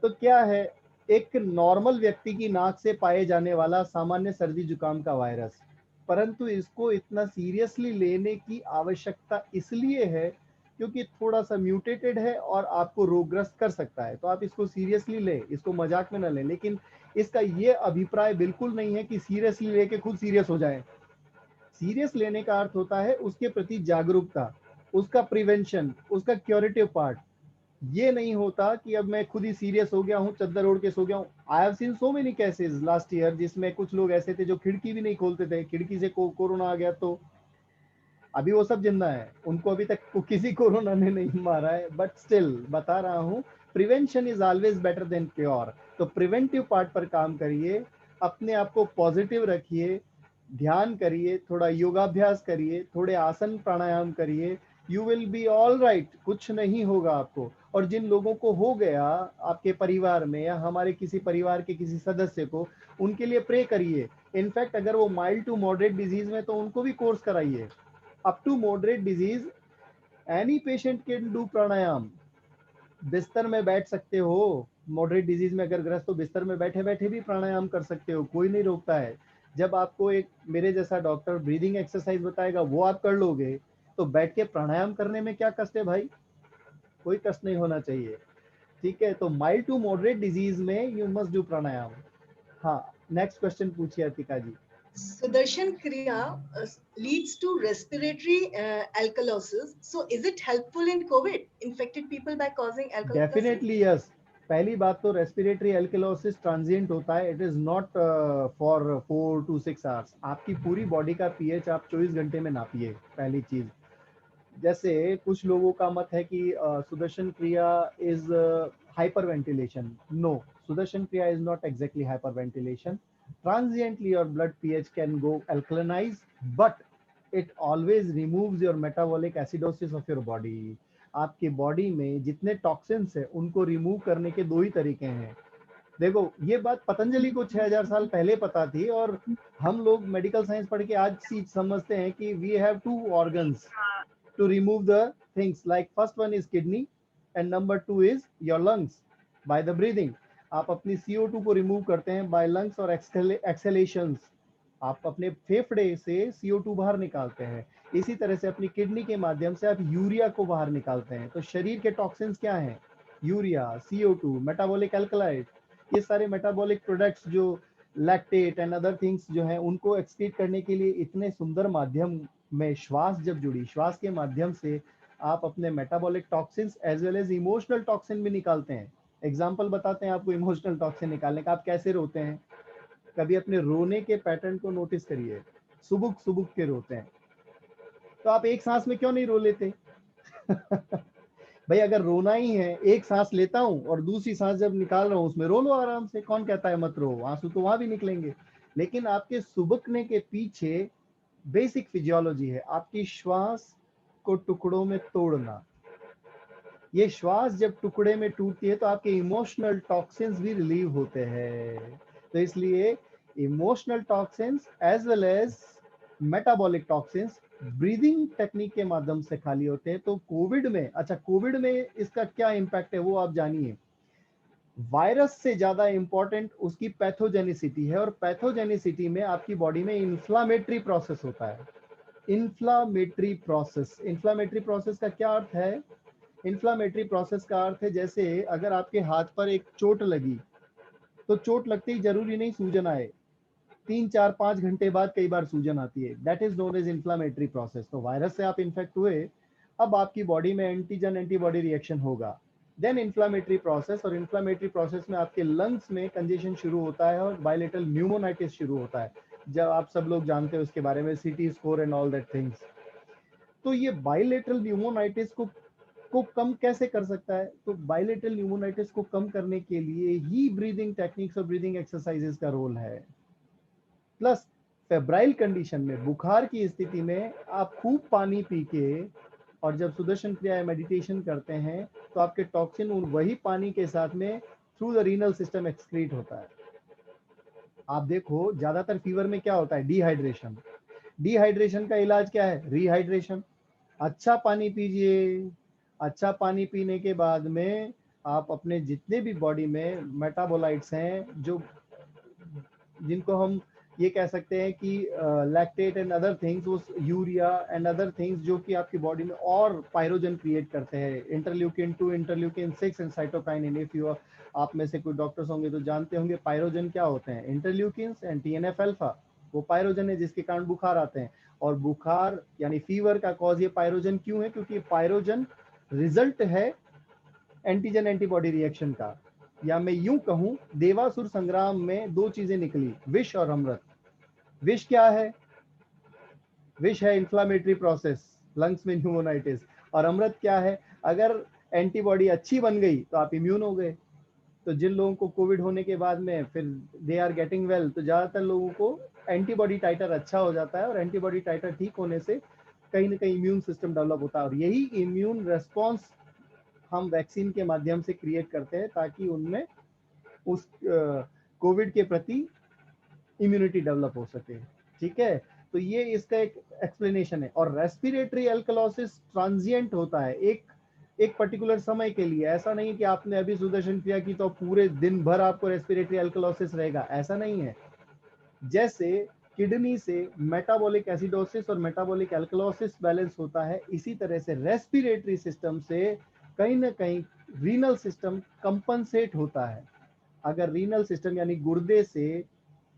तो क्या है, एक नॉर्मल व्यक्ति की नाक से पाए जाने वाला सामान्य सर्दी जुकाम का वायरस, परंतु इसको इतना सीरियसली लेने की आवश्यकता इसलिए है क्योंकि थोड़ा सा म्यूटेटेड है और आपको रोगग्रस्त कर सकता है। तो आप इसको सीरियसली ले, इसको मजाक में न ले। लेकिन इसका ये अभिप्राय बिल्कुल नहीं है कि सीरियसली लेके खुद सीरियस हो जाए। सीरियस लेने का अर्थ होता है उसके प्रति जागरूकता, उसका प्रिवेंशन, उसका क्योरेटिव पार्ट। ये नहीं होता कि अब मैं खुद ही सीरियस हो गया हूँ, चद्दर ओढ़ के सो गया हूँ। आई have seen so many cases last year जिसमें कुछ लोग ऐसे थे जो खिड़की भी नहीं खोलते थे, खिड़की से कोरोना आ गया। तो अभी वो सब जिंदा है, उनको अभी तक किसी कोरोना ने नहीं मारा है, बट स्टिल बता रहा हूँ, prevention is always better than cure. तो प्रिवेंटिव पार्ट पर काम करिए, अपने आप को पॉजिटिव रखिए, ध्यान करिए, थोड़ा योगाभ्यास करिए, थोड़े आसन प्राणायाम करिए, you will be all right, कुछ नहीं होगा आपको। और जिन लोगों को हो गया आपके परिवार में या हमारे किसी परिवार के किसी सदस्य को, उनके लिए प्रे करिए। इनफैक्ट अगर वो माइल्ड टू मॉडरेट डिजीज में तो उनको भी कोर्स कराइए। Up to moderate disease any patient can do pranayama. बिस्तर में बैठ सकते हो, मॉडरेट डिजीज में अगर ग्रस्त हो बिस्तर में बैठे बैठे भी प्राणायाम कर सकते हो, कोई नहीं रोकता है। जब आपको एक मेरे जैसा डॉक्टर ब्रीदिंग एक्सरसाइज बताएगा वो आप कर लोगे, तो बैठ के प्राणायाम करने में क्या कष्ट है भाई? कोई कष्ट नहीं होना चाहिए। ठीक है, तो माइल्ड टू मॉडरेट डिजीज में यू मस्ट डू प्राणायाम। हाँ, नेक्स्ट क्वेश्चन पूछिए अर्तिका जी। Sudarshan Kriya leads to respiratory alkalosis. So, is it helpful in COVID? Infected people by causing alkalosis? Definitely yes. पहली बात तो रेस्पिरेटरी एल्केलोसिस ट्रांजिएंट होता है, it is not for 4 to 6 hours. आपकी पूरी body का pH आप 24 घंटे में नापिए, पहली चीज। जैसे कुछ लोगों का मत है कि Sudarshan Kriya is hyperventilation. No, Sudarshan Kriya is not exactly hyperventilation. Transiently your blood pH can go alkalize, but it always removes your metabolic acidosis of your body. आपकी बॉडी में जितने टॉक्सिन्स है उनको रिमूव करने के दो ही तरीके हैं। देखो, ये बात पतंजलि को 6000 साल पहले पता थी, और हम लोग मेडिकल साइंस पढ़ के आज समझते हैं कि we have 2 organs to remove the things, like first one is kidney and number 2 is your lungs by the breathing। आप अपनी CO2 को रिमूव करते हैं by lungs और exhalations। आप अपने फेफड़े से CO2 बाहर निकालते हैं। इसी तरह से अपनी किडनी के माध्यम से आप यूरिया को बाहर निकालते हैं। तो शरीर के टॉक्सिन्स क्या हैं? Urea, CO2, metabolic alkaloid. ये सारे मेटाबॉलिक प्रोडक्ट्स जो लैक्टेट एंड अदर थिंग्स जो हैं उनको एक्सक्रीट करने के लिए इतने सुंदर माध्यम में श्वास जब जुड़ी, श्वास के माध्यम से आप अपने metabolic toxins as well as emotional toxin भी निकालते हैं। एग्जाम्पल बताते हैं आपको इमोशनल टॉक्सिन निकालने का। आप कैसे रोते हैं, कभी अपने रोने के पैटर्न को नोटिस करिए, सुबुक सुबुक के रोते हैं, तो आप एक सांस में क्यों नहीं रो लेते? भाई अगर रोना ही है, एक सांस लेता हूं और दूसरी सांस जब निकाल रहा हूं उसमें रो लो आराम से, कौन कहता है मत रो, आंसू तो वहां भी निकलेंगे। लेकिन आपके सुबकने के पीछे बेसिक फिजियोलॉजी है, आपकी श्वास को टुकड़ों में तोड़ना। ये श्वास जब टुकड़े में टूटती है तो आपके इमोशनल टॉक्सिन्स भी रिलीव होते हैं। तो इसलिए emotional toxins as well as metabolic toxins breathing technique के माध्यम से खाली होते हैं। तो कोविड में, अच्छा कोविड में इसका क्या इम्पैक्ट है वो आप जानिए। वायरस से ज्यादा इंपॉर्टेंट उसकी पैथोजेनिसिटी है, और पैथोजेनिसिटी में आपकी बॉडी में इन्फ्लामेटरी प्रोसेस होता है। इन्फ्लामेटरी प्रोसेस, इन्फ्लामेटरी प्रोसेस का क्या अर्थ है? इन्फ्लामेटरी प्रोसेस का अर्थ है जैसे अगर आपके हाथ पर एक चोट लगी तो चोट लगते ही जरूरी नहीं सूजन आए, 3 4 5 घंटे बाद कई बार सूजन आती है। That is known as inflammatory process. तो वायरस से आप इन्फेक्ट हुए, अब आपकी बॉडी में एंटीजन एंटीबॉडी रिएक्शन होगा, देन इन्फ्लामेटरी प्रोसेस। और इन्फ्लामेटरी प्रोसेस में आपके लंग्स में कंजेशन शुरू होता है और बायलेटरल न्यूमोनाइटिस शुरू होता है, जब आप सब लोग जानते हैं उसके बारे में, सीटी score and all that things. तो ये बायलेटरल न्यूमोनाइटिस को कम कैसे कर सकता है? तो बायलेटरल न्यूमोनाइटिस को कम करने के लिए ही ब्रीदिंग टेक्निक्स और ब्रीदिंग एक्सरसाइजेस का रोल है। प्लस फेब्राइल कंडीशन में, बुखार की स्थिति में आप खूब पानी पी के और जब सुदर्शन क्रिया या मेडिटेशन करते हैं तो आपके टॉक्सिन वही पानी के साथ में through the renal system excrete होता है। आप देखो ज्यादातर फीवर में क्या होता है? डिहाइड्रेशन। डिहाइड्रेशन का इलाज क्या है? रिहाइड्रेशन। अच्छा पानी पीजिए। अच्छा पानी पीने के बाद में आप अपने जितने भी बॉडी में मेटाबोलाइट्स हैं, जो जिनको हम ये कह सकते हैं कि लैक्टेट एंड अदर थिंग्स, उस यूरिया एंड अदर थिंग्स जो कि आपकी बॉडी में और पायरोजन क्रिएट करते हैं, interleukin 2, interleukin 6 and cytokinin. If you, आप में से कोई डॉक्टर्स होंगे तो जानते होंगे पायरोजन क्या होते हैं। इंटरल्यूकिन्स एंड टीएनएफ अल्फा, वो पायरोजन है जिसके कारण बुखार आते हैं। और बुखार यानी फीवर का कॉज ये पायरोजन क्यों है? क्योंकि पायरोजन रिजल्ट है एंटीजन एंटीबॉडी रिएक्शन का। या मैं यूं कहूं, देवासुर संग्राम में दो चीजें निकली, विष और अमृत। विष क्या है? विष है इन्फ्लामेटरी प्रोसेस, लंग्स में न्यूमोनाइटिस। और अमृत क्या है? अगर एंटीबॉडी अच्छी बन गई तो आप इम्यून हो गए। तो जिन लोगों को कोविड होने के बाद में फिर दे आर गेटिंग वेल, तो ज्यादातर लोगों को एंटीबॉडी टाइटर अच्छा हो जाता है, और एंटीबॉडी टाइटर ठीक होने से कहीं ना कहीं इम्यून सिस्टम डेवलप होता है। और यही इम्यून रेस्पॉन्स हम वैक्सीन के माध्यम से क्रिएट करते हैं ताकि उनमें उस कोविड के प्रति इम्यूनिटी डेवलप हो सके। ठीक है, तो ये इसका एक एक्सप्लेनेशन है। और रेस्पिरेटरी एल्कलोसिस ट्रांजिएंट होता है, एक पर्टिकुलर समय के लिए। ऐसा नहीं कि आपने अभी सुदर्शन क्रिया की तो पूरे दिन भर आपको रेस्पिरेटरी एल्कलोसिस रहेगा, ऐसा नहीं है। जैसे किडनी से मेटाबॉलिक एसिडोसिस और मेटाबॉलिक एल्कलोसिस बैलेंस होता है, इसी तरह से रेस्पिरेटरी सिस्टम से कहीं ना कहीं रीनल सिस्टम कंपनसेट होता है। अगर रीनल सिस्टम यानी गुर्दे से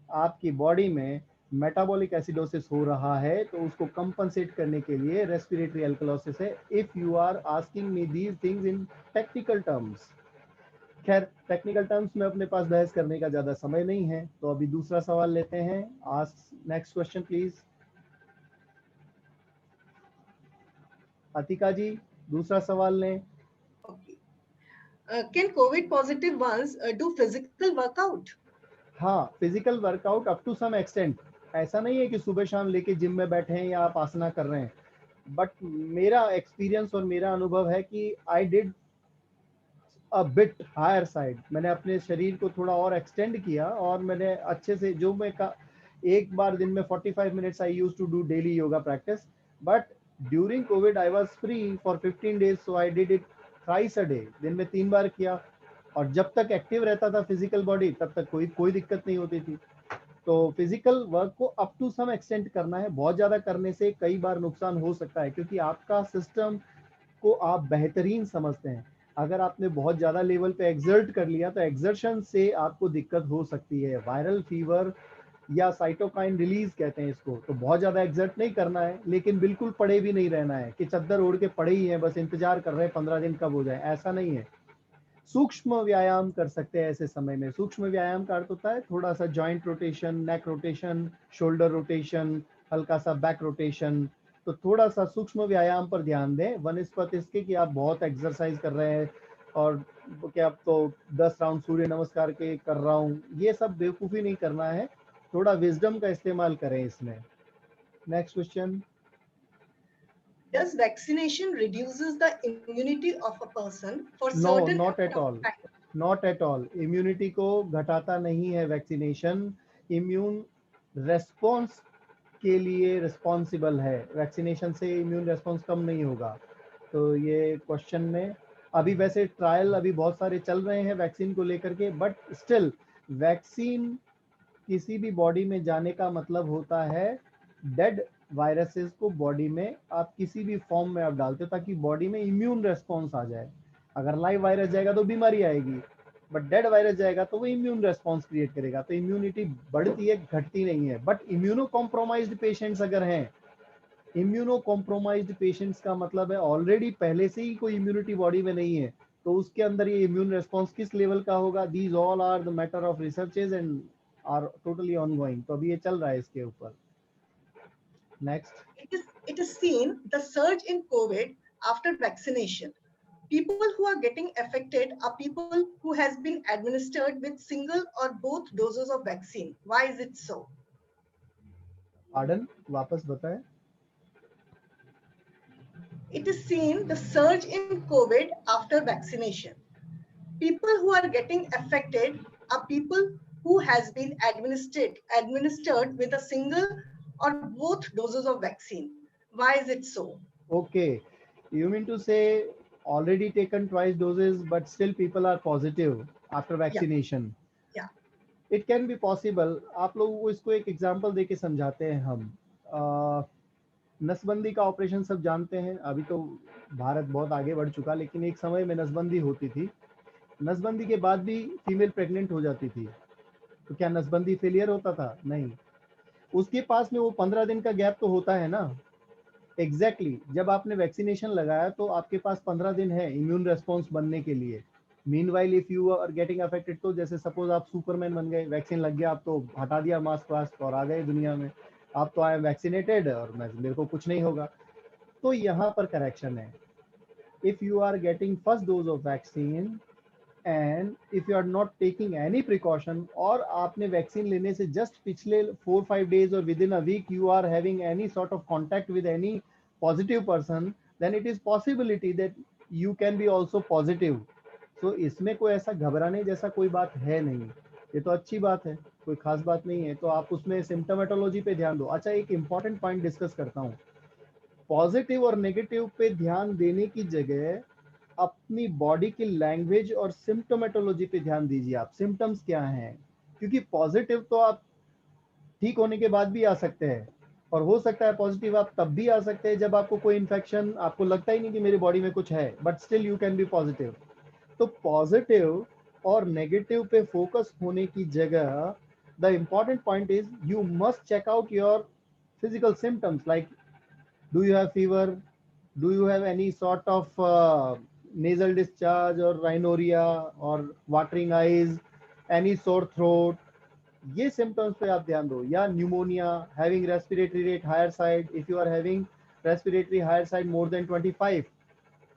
आपकी बॉडी में मेटाबॉलिक एसिडोसिस हो रहा है तो उसको कंपनसेट करने के लिए रेस्पिरेटरी एल्कलोसिस है। If you are asking me these things in technical terms. खैर, टेक्निकल टर्म्स में अपने पास बहस करने का ज्यादा समय नहीं है, तो अभी दूसरा सवाल लेते हैं। Ask next question please. Atika ji, दूसरा सवाल लें। Okay. Can COVID positive ones do physical workout? हाँ, physical workout up to some extent. ऐसा नहीं है कि सुबह शाम लेके जिम में बैठे हैं या आप आसना कर रहे हैं, बट मेरा एक्सपीरियंस और मेरा अनुभव है कि I did a bit higher side. मैंने अपने शरीर को थोड़ा और एक्सटेंड किया और मैंने अच्छे से, जो मैं एक बार दिन में 45 minutes I used to do daily yoga practice, but during COVID I was free for 15 days, so I did it thrice a day, दिन में 3 बार किया। और जब तक एक्टिव रहता था फिजिकल बॉडी तब तक कोई दिक्कत नहीं होती थी। तो फिजिकल वर्क को अप टू सम एक्सटेंट करना है, बहुत ज्यादा करने से कई बार नुकसान हो सकता है, क्योंकि आपका सिस्टम को आप बेहतरीन समझते हैं। अगर आपने बहुत ज्यादा लेवल पे एक्सर्ट कर लिया तो एक्सर्शन से आपको दिक्कत हो सकती है। वायरल फीवर या साइटोकाइन रिलीज कहते हैं इसको, तो बहुत ज्यादा एक्सर्ट नहीं करना है, लेकिन बिल्कुल पड़े भी नहीं रहना है कि चद्दर ओढ़ के पड़े ही हैं बस इंतजार कर रहे हैं 15 दिन कब हो जाए, ऐसा नहीं है। सूक्ष्म व्यायाम कर सकते हैं ऐसे समय में। सूक्ष्म व्यायाम का अर्थ होता है थोड़ा सा joint rotation, neck rotation, shoulder rotation, हल्का सा बैक रोटेशन। तो थोड़ा सा सूक्ष्म व्यायाम पर ध्यान दें, वनस्पत इसके कि आप बहुत एक्सरसाइज कर रहे हैं और क्या आप तो 10 राउंड सूर्य नमस्कार के कर रहा हूँ, ये सब बेवकूफ़ी नहीं करना है। थोड़ा विजडम का इस्तेमाल करें इसमें। Next question. Does vaccination reduces the immunity of a person for no, certain not at amount of all, time? Not at all. Immunity को घटाता नहीं है वैक्सीनेशन, इम्यून रेस्पॉन्स के लिए रिस्पॉन्सिबल है। वैक्सीनेशन से इम्यून रेस्पॉन्स कम नहीं होगा। तो ये क्वेश्चन में अभी वैसे ट्रायल अभी बहुत सारे चल रहे हैं वैक्सीन को लेकर के, बट स्टिल वैक्सीन किसी भी बॉडी में जाने का मतलब होता है डेड वायरसेस को बॉडी में आप किसी भी फॉर्म में आप डालते हो ताकि बॉडी में इम्यून रेस्पॉन्स आ जाए। अगर लाइव वायरस जाएगा तो बीमारी आएगी, बट डेड वायरस जाएगा तो वो इम्यून रेस्पॉन्स क्रिएट करेगा। तो इम्यूनिटी बढ़ती है, घटती नहीं है। बट इम्यूनो कॉम्प्रोमाइज्ड पेशेंट्स अगर हैं, इम्यूनो कॉम्प्रोमाइज्ड पेशेंट्स का मतलब है ऑलरेडी पहले से ही कोई इम्यूनिटी बॉडी में नहीं है, तो उसके अंदर ये इम्यून रेस्पॉन्स किस लेवल का होगा, these all are the matter of researches and are totally ongoing. तो अभी ये चल रहा है इसके ऊपर। Next. It is seen the surge in COVID after vaccination. People who are getting affected are people who has been administered with single or both doses of vaccine. Why is it so? Pardon, वापस बताएं। It is seen the surge in COVID after vaccination. People who are getting affected are people who has been administered with a single or both doses of vaccine. Why is it so? Okay, you mean to say already taken twice doses but still people are positive after Yeah, vaccination. yeah. It can be possible. आप लोगों को इसको एक example देके समझाते हैं हम। नसबंदी का ऑपरेशन सब जानते हैं। अभी तो भारत बहुत आगे बढ़ चुका, लेकिन एक समय में नसबंदी होती थी। नसबंदी के बाद भी फीमेल प्रेग्नेंट हो जाती थी, तो क्या नसबंदी फेलियर होता था? नहीं। उसके पास में वो 15 दिन का गैप तो होता है ना। एग्जैक्टली जब आपने वैक्सीनेशन लगाया तो आपके पास 15 दिन है इम्यून रेस्पॉन्स बनने के लिए। Meanwhile if you are getting affected, तो जैसे सपोज आप सुपरमैन बन गए, वैक्सीन लग गया, आप तो हटा दिया मास्क वास्क और आ गए दुनिया में, आप तो आई एम वैक्सीनेटेड और मेरे को कुछ नहीं होगा। तो यहाँ पर करेक्शन है। If you are getting first dose of vaccine and if you are not taking any precaution, और आपने वैक्सीन लेने से जस्ट पिछले 4-5 days और within a week you are having any sort of contact with any positive person, then it is possibility that you can be also positive. तो इसमें कोई ऐसा घबराने जैसा कोई बात है नहीं, ये तो अच्छी बात है, कोई खास बात नहीं है। तो आप उसमें सिम्टोमेटोलॉजी पे ध्यान दो। अच्छा, एक इंपॉर्टेंट पॉइंट डिस्कस करता हूँ। पॉजिटिव और नेगेटिव पे ध्यान देने की जगह अपनी बॉडी की लैंग्वेज और सिम्टोमेटोलॉजी पे ध्यान दीजिए। आप सिम्टम्स क्या हैं, क्योंकि पॉजिटिव तो आप ठीक होने के बाद भी आ सकते हैं, और हो सकता है पॉजिटिव आप तब भी आ सकते हैं जब आपको कोई इन्फेक्शन, आपको लगता ही नहीं कि मेरी बॉडी में कुछ है, but still you can be positive. तो पॉजिटिव और नेगेटिव पे फोकस होने की जगह the important point is you must check out your physical symptoms like, do you have fever, do you have any sort of nasal discharge or rhinorrhea or watering eyes, any sore throat, ये symptoms पे आप ध्यान दो। या pneumonia, having respiratory rate higher side, if you are having respiratory higher side more than 25,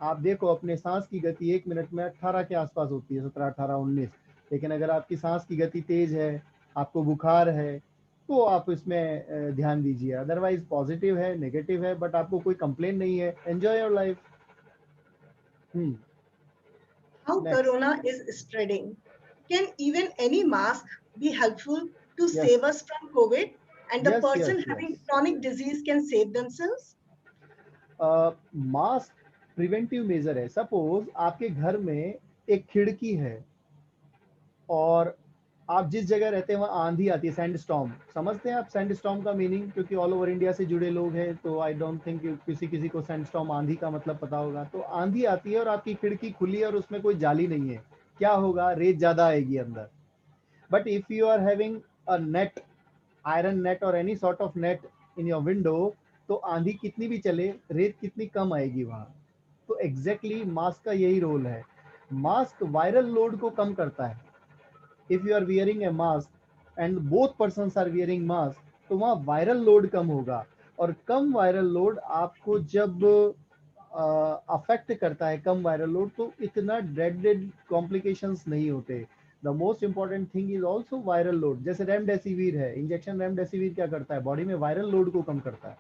आप देखो अपने सांस की गति 1 मिनट में 18 के आसपास होती है, 17, 18, 19। लेकिन अगर आपकी सांस की गति तेज है, आपको बुखार है, तो आप इसमें ध्यान दीजिए। अदरवाइज पॉजिटिव है, नेगेटिव है, बट आपको कोई कंप्लेन नहीं है, enjoy your life. How next. corona is spreading? Can even any mask be helpful to yes, save us from COVID? And the yes, person yes, having yes. chronic disease can save themselves? Mask preventive measure है। Suppose आपके घर में एक खिड़की है और आप जिस जगह रहते हैं वहाँ आंधी आती है, सैंड स्टॉर्म, समझते हैं आप सैंड स्टॉर्म का मीनिंग? क्योंकि ऑल ओवर इंडिया से जुड़े लोग हैं तो आई डोंट थिंक किसी किसी को सैंड स्टॉर्म आंधी का मतलब पता होगा। तो आंधी आती है और आपकी खिड़की खुली है और उसमें कोई जाली नहीं है, क्या होगा? रेत ज्यादा आएगी अंदर। But if you are having a net, iron net और any sort of net in your window, तो आंधी कितनी भी चले रेत कितनी कम आएगी वहां। तो एग्जैक्टली मास्क का यही रोल है। मास्क वायरल लोड को कम करता है। If you are wearing a mask and both persons are wearing mask, तो वहाँ वायरल लोड कम होगा। और कम वायरल लोड आपको जब अफेक्ट करता है, कम वायरल लोड, तो इतना डेड कॉम्प्लिकेशंस नहीं होते। The most important thing is also viral load. जैसे रेमडेसिविर है, इंजेक्शन रेमडेसिविर क्या करता है? बॉडी में वायरल लोड को कम करता है।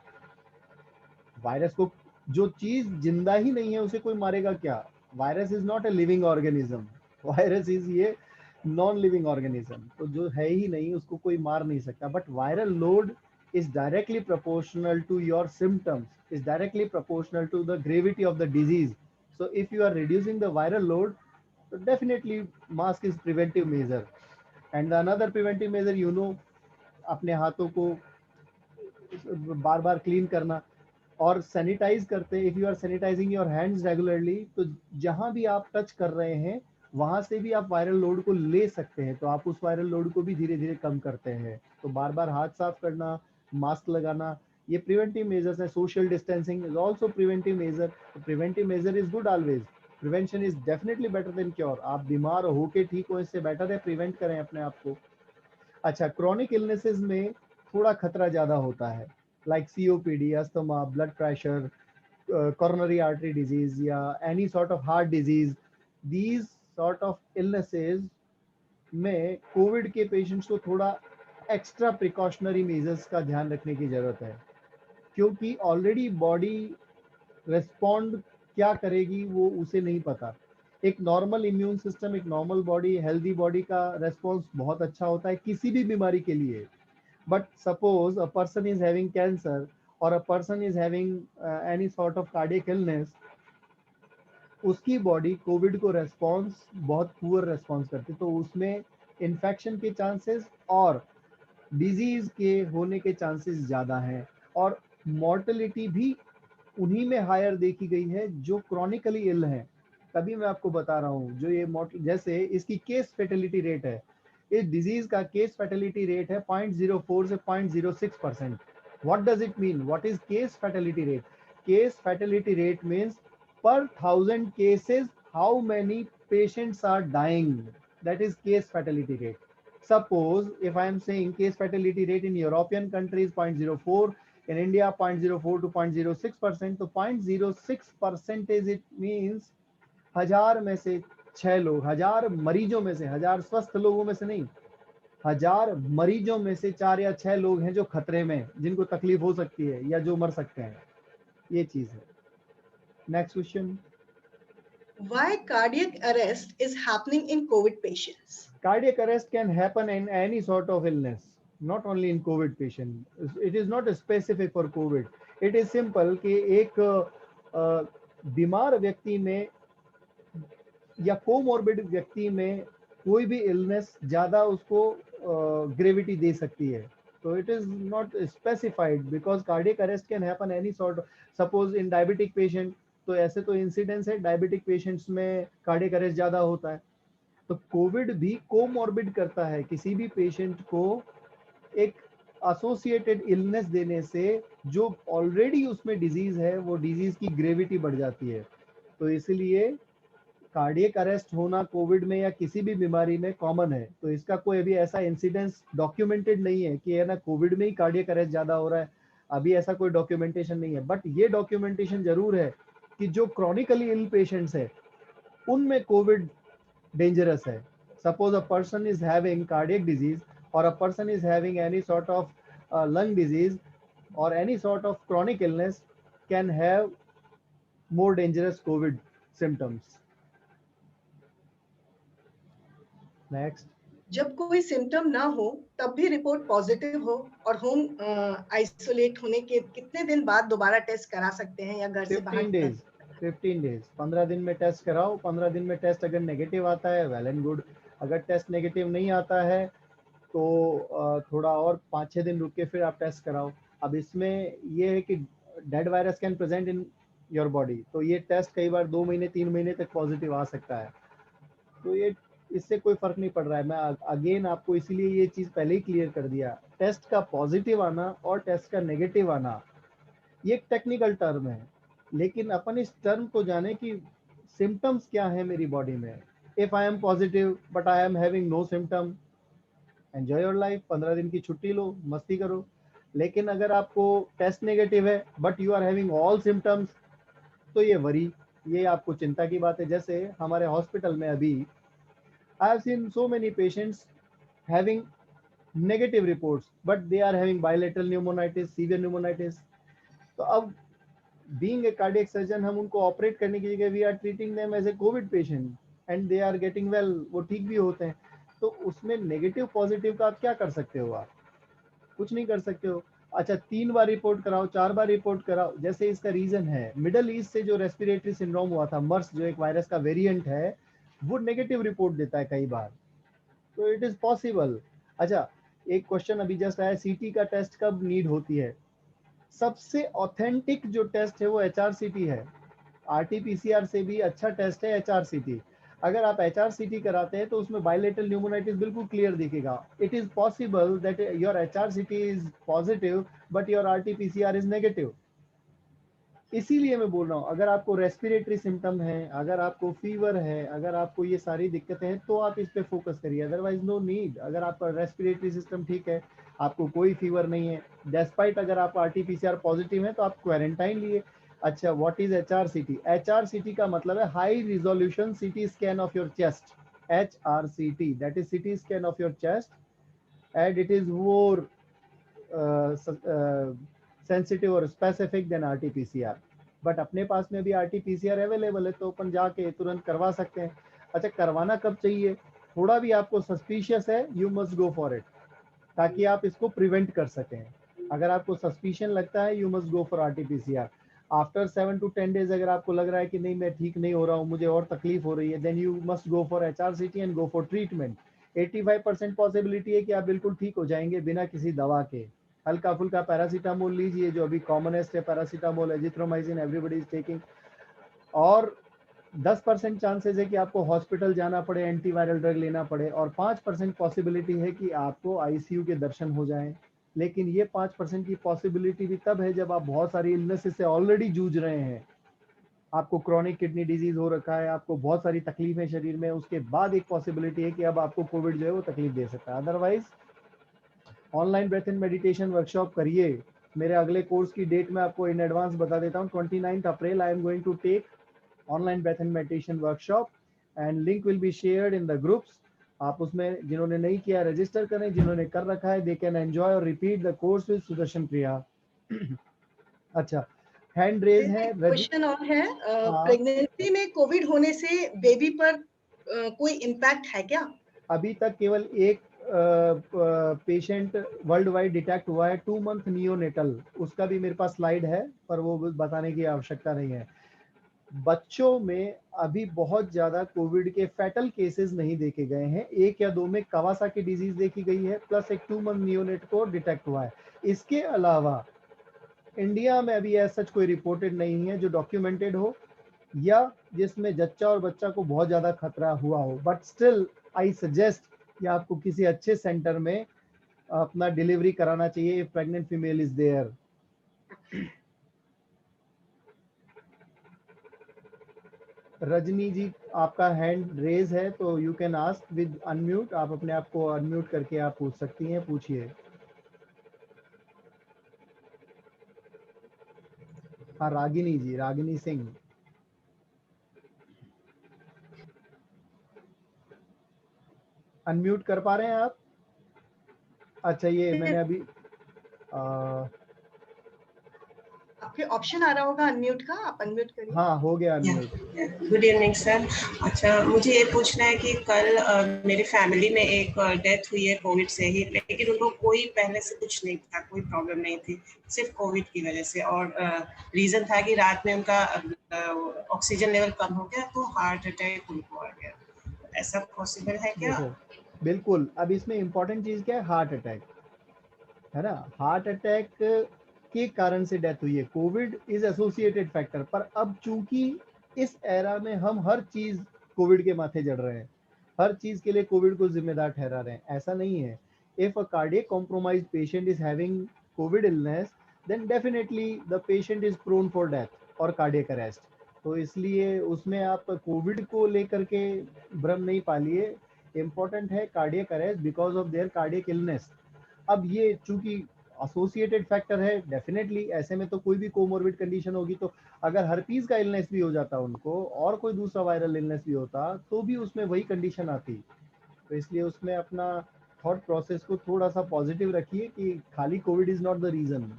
वायरस को, जो चीज जिंदा ही नहीं है उसे कोई मारेगा क्या? Virus is not a living organism, virus is ये नॉन लिविंग ऑर्गेनिज्म, तो जो है ही नहीं उसको कोई मार नहीं सकता। But viral load is directly proportional to your symptoms, is directly proportional to the gravity of the disease. So if you are reducing the viral load, so definitely mask is preventive measure. And the another preventive measure, you know, अपने हाथों को बार बार clean करना और sanitise करते। If you are sanitising your hands regularly, तो जहां भी आप टच कर रहे हैं वहां से भी आप वायरल लोड को ले सकते हैं, तो आप उस वायरल लोड को भी धीरे धीरे कम करते हैं। तो बार बार हाथ साफ करना, मास्क लगाना, ये प्रिवेंटिव मेजर्स है। Social distancing is also preventive measure. Preventive measure is good always. Prevention is definitely better than cure. आप बीमार होके ठीक हो, इससे बेटर है प्रिवेंट करें अपने आप को। अच्छा, क्रॉनिक इलनेसेस में थोड़ा खतरा ज्यादा होता है, like COPD, asthma, blood pressure, coronary artery disease या any sort of heart disease. These sort of illnesses में कोविड के पेशेंट्स को थोड़ा एक्स्ट्रा प्रिकॉशनरी मेजर्स का ध्यान रखने की जरूरत है, क्योंकि ऑलरेडी बॉडी रेस्पॉन्ड क्या करेगी वो उसे नहीं पता। एक नॉर्मल इम्यून सिस्टम, एक नॉर्मल बॉडी, हेल्दी बॉडी का रेस्पॉन्स बहुत अच्छा होता है किसी भी बीमारी के लिए। But suppose a person is having cancer or a person is having any sort of cardiac illness, उसकी बॉडी कोविड को रेस्पॉन्स बहुत पुअर रेस्पॉन्स करती है, तो उसमें इन्फेक्शन के चांसेस और डिजीज के होने के चांसेस ज़्यादा हैं। और मॉर्टेलिटी भी उन्हीं में हायर देखी गई है जो क्रॉनिकली इल हैं। तभी मैं आपको बता रहा हूँ, जो ये जैसे इसकी केस फेटेलिटी रेट है, इस डिजीज का केस फेटेलिटी रेट है 0.04 से 0.06%। What does it mean? What is case fatality rate? Case fatality rate means per 1000 cases how many patients are dying. That is case fatality rate. Suppose if I am saying case fatality rate in European countries 0.04, in India 0.04 to 0.06%, तो 0.06% it means 1000 में से 6 लोग, 1000 मरीजों में से, 1000 स्वस्थ लोगों में से नहीं, 1000 मरीजों में से 4 या 6 लोग हैं जो खतरे में, जिनको तकलीफ हो सकती है या जो मर सकते हैं। ये चीज है। Next question. Why cardiac arrest is happening in COVID patients? Cardiac arrest can happen in any sort of illness, not only in COVID patient. It is not specific for COVID. It is simple कि एक बीमार व्यक्ति में या comorbid व्यक्ति में कोई भी इलनेस ज्यादा उसको ग्रेविटी दे सकती है। तो it is not specified because cardiac arrest can happen any sort. Suppose in diabetic patient, तो ऐसे तो इंसिडेंस है, डायबिटिक पेशेंट्स में कार्डियक अरेस्ट ज्यादा होता है। तो कोविड भी कोमॉर्बिड करता है, किसी भी पेशेंट को एक एसोसिएटेड इलनेस देने से जो ऑलरेडी उसमें डिजीज है वो डिजीज की ग्रेविटी बढ़ जाती है। तो इसलिए कार्डियक अरेस्ट होना कोविड में या किसी भी बीमारी में कॉमन है। तो इसका कोई अभी ऐसा इंसिडेंस डॉक्यूमेंटेड नहीं है कि है ना कोविड में ही कार्डियक अरेस्ट ज्यादा हो रहा है, अभी ऐसा कोई डॉक्यूमेंटेशन नहीं है। बट ये डॉक्यूमेंटेशन जरूर है कि जो क्रॉनिकली इल पेशेंट्स है उनमें कोविड dangerous है। Suppose a person is having cardiac disease or a person is having any sort of lung disease or any sort of chronic illness can have more dangerous COVID symptoms. Next. जब कोई symptom ना हो तब भी report positive हो और home isolate होने के कितने दिन बाद दोबारा टेस्ट करा सकते हैं या घर से बाहर 15 days, 15 days, 15 दिन में टेस्ट कराओ। 15 दिन में टेस्ट अगर नेगेटिव आता है वेल एंड गुड, अगर टेस्ट नेगेटिव नहीं आता है तो थोड़ा और 5-6 दिन रुक के फिर आप टेस्ट कराओ। अब इसमें ये है कि dead virus can present in your body, तो ये टेस्ट कई बार 2 महीने 3 महीने तक पॉजिटिव आ सकता है, तो ये इससे कोई फर्क नहीं पड़ रहा है। मैं अगेन आपको इसीलिए ये चीज पहले ही क्लियर कर दिया, टेस्ट का पॉजिटिव आना और टेस्ट का नेगेटिव आना ये एक टेक्निकल टर्म है, लेकिन अपन इस टर्म को जाने कि सिम्टम्स क्या है मेरी बॉडी में। If I am positive but I am having no symptom, enjoy your life, 15 दिन की छुट्टी लो, मस्ती करो। लेकिन अगर आपको टेस्ट नेगेटिव है but you are having all symptoms, तो ये आपको चिंता की बात है। जैसे हमारे हॉस्पिटल में अभी I have seen so many patients having negative reports but they are having bilateral pneumonitis, severe pneumonitis. तो अब बीइंग ए कार्डियक सर्जन हम उनको ऑपरेट करने की जगह we are treating them as a COVID patient and they are getting well, वो ठीक भी होते हैं। तो उसमें नेगेटिव पॉजिटिव का आप क्या कर सकते हो? आप कुछ नहीं कर सकते हो। अच्छा 3 बार रिपोर्ट कराओ, 4 बार रिपोर्ट कराओ, जैसे इसका रीजन है मिडल ईस्ट से जो रेस्पिरेटरी सिंड्रोम हुआ था, मर्स जो एक वायरस का वेरिएंट है, वो नेगेटिव रिपोर्ट देता है कई बार, तो इट इज पॉसिबल। अच्छा एक क्वेश्चन अभी जस्ट आया, सीटी का टेस्ट कब नीड होती है? सबसे ऑथेंटिक जो टेस्ट है वो एचआरसीटी है। आरटीपीसीआर से भी अच्छा टेस्ट है एचआरसीटी। अगर आप एचआरसीटी कराते हैं तो उसमें बायलेटरल न्यूमोनाइटिस बिल्कुल क्लियर दिखेगा। It is possible that your HRCT is positive but your RTPCR is negative. इसीलिए मैं बोल रहा हूँ, अगर आपको रेस्पिरेटरी सिम्टम है, अगर आपको फीवर है, अगर आपको ये सारी दिक्कतें हैं, तो आप इस पे फोकस करिए, अदरवाइज नो नीड। अगर आपका रेस्पिरेटरी सिस्टम ठीक है, आपको कोई फीवर नहीं है, डेस्पाइट अगर आप आरटीपीसीआर पॉजिटिव है तो आप क्वारंटाइन लिए। अच्छा व्हाट इज एचआरसीटी? एचआरसीटी का मतलब है high resolution CT scan of your chest. HRCT, that is CT scan of your chest, and it is more sensitive और स्पेसिफिक देन आरटीपीसीआर। बट अपने पास में भी आरटीपीसीआर अवेलेबल है, तो अपन जाके तुरंत करवा सकते हैं। अच्छा करवाना कब चाहिए? थोड़ा भी आपको सस्पिशियस है, you must go for it, ताकि आप इसको प्रिवेंट कर सकें। अगर आपको सस्पिशन लगता है, you must go for RTPCR. After 7 to 10 days अगर आपको लग रहा है कि नहीं मैं ठीक नहीं हो रहा हूँ, मुझे और तकलीफ हो रही है, then you must go for HRCT and go for treatment. 85% possibility है कि आप बिल्कुल ठीक हो जाएंगे बिना किसी दवा के। हल्का फुल्का पैरासीटामोल लीजिए, जो अभी कॉमनेस्ट है paracetamol, azithromycin everybody is taking. और 10% चांसेस है कि आपको हॉस्पिटल जाना पड़े, एंटीवायरल ड्रग लेना पड़े, और 5% पॉसिबिलिटी है कि आपको आईसीयू के दर्शन हो जाएं। लेकिन ये 5% की पॉसिबिलिटी भी तब है जब आप बहुत सारी इलनेसेस से ऑलरेडी जूझ रहे हैं, आपको क्रॉनिक किडनी डिजीज हो रखा है, आपको बहुत सारी तकलीफें शरीर में, उसके बाद एक पॉसिबिलिटी है कि अब आपको कोविड जो है वो तकलीफ दे सकता है। Otherwise online breath and meditation workshop करिए। मेरे अगले कोर्स की डेट मैं आपको इन एडवांस बता देता हूँ। 29 April I am going to take online breath and meditation workshop and link will be shared in the groups. आप उसमें जिन्होंने नहीं किया रजिस्टर करें, जिन्होंने कर रखा है दे कैन एंजॉय और repeat the course with Sudarshan प्रिया। अच्छा हैंड रेज है। क्वेश्चन और है, हाँ प्रेगनेंसी में कोविड होने से बेबी पर कोई इम्पैक्ट है क्या? अभी तक केवल एक पेशेंट वर्ल्ड वाइड डिटेक्ट हुआ है, 2 मंथ नियोनेटल, उसका भी मेरे पास स्लाइड है पर वो बताने की आवश्यकता नहीं है। बच्चों में अभी बहुत ज्यादा कोविड के फैटल केसेस नहीं देखे गए हैं, 1 या 2 में कवासाकी डिजीज देखी गई है, प्लस एक 2 मंथ नियोनेट को डिटेक्ट हुआ है। इसके अलावा इंडिया में अभी ऐसा कोई रिपोर्टेड नहीं है जो डॉक्यूमेंटेड हो या जिसमें जच्चा और बच्चा को बहुत ज्यादा खतरा हुआ हो। बट स्टिल आई सजेस्ट कि आपको किसी अच्छे सेंटर में अपना डिलीवरी कराना चाहिए if pregnant female is there. Rajni ji आपका हैंड रेज है तो you can ask with unmute, आप अपने आप को अनम्यूट करके आप पूछ सकती हैं, पूछिए। हाँ रागिनी जी, रागिनी सिंह। अनम्यूट कर पा रहे हैं आप? अच्छा ये मैंने अभी आपके ऑप्शन आ रहा होगा अनम्यूट का, आप अनम्यूट करिए। हाँ हो गया अनम्यूट। Good evening sir. अच्छा मुझे ये पूछना है कि कल मेरी फैमिली में एक डेथ हुई है कोविड से ही, लेकिन उनको कोई पहले से कुछ नहीं था, कोई प्रॉब्लम नहीं थी, सिर्फ कोविड की वजह से, और रीज़न था कि रात में उनका ऑक्सीजन लेवल कम हो गया तो हार्ट अटैक उनको आ गया। ऐसा पॉसिबल है क्या? देखो बिल्कुल, अब इसमें इम्पोर्टेंट चीज क्या है, हार्ट अटैक है ना। हार्ट अटैक के कारण से डेथ हुई है, कोविड इज एसोसिएटेड फैक्टर, पर अब चूंकि इस एरा में हम हर चीज कोविड के माथे जड़ रहे हैं, हर चीज के लिए कोविड को जिम्मेदार ठहरा रहे हैं, ऐसा नहीं है। If a cardiac compromised patient is having COVID illness, then definitely the patient is prone for death और कार्डियक अरेस्ट। तो इसलिए उसमें आप कोविड को लेकर के भ्रम नहीं पालिए, इम्पोर्टेंट है cardiac arrest because of their cardiac illness. अब ये चूंकि एसोसिएटेड फैक्टर है, डेफिनेटली ऐसे में तो कोई भी कोमोर्बिड कंडीशन होगी, तो अगर हर्पीज का इलनेस भी हो जाता उनको और कोई दूसरा वायरल इलनेस भी होता तो भी उसमें वही कंडीशन आती। तो इसलिए उसमें अपना थॉट प्रोसेस को थोड़ा सा पॉजिटिव रखिए कि खाली COVID is not the reason.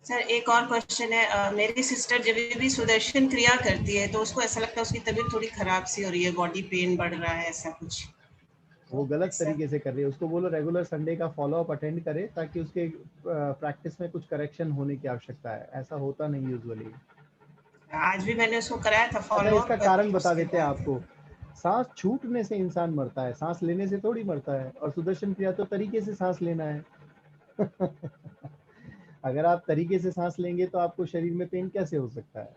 Sir एक और क्वेश्चन है, मेरी सिस्टर जब भी सुदर्शन क्रिया करती है तो उसको ऐसा लगता है उसकी तबीयत थोड़ी खराब सी हो रही है, बॉडी पेन बढ़ रहा है, ऐसा कुछ। वो गलत तरीके से कर रही है, उसको बोलो रेगुलर संडे का फॉलो अप अटेंड करे ताकि उसके प्रैक्टिस में कुछ करेक्शन होने की आवश्यकता है, ऐसा होता नहीं यूजुअली। आज भी मैंने उसको कराया था अच्छा, फॉलो इसका अप। कारण बता देते हैं आपको। सांस छूटने से इंसान मरता है, सांस लेने से थोड़ी मरता है, और सुदर्शन क्रिया तो तरीके से सांस लेना है। अगर आप तरीके से सांस लेंगे तो आपको शरीर में पेन कैसे हो सकता है?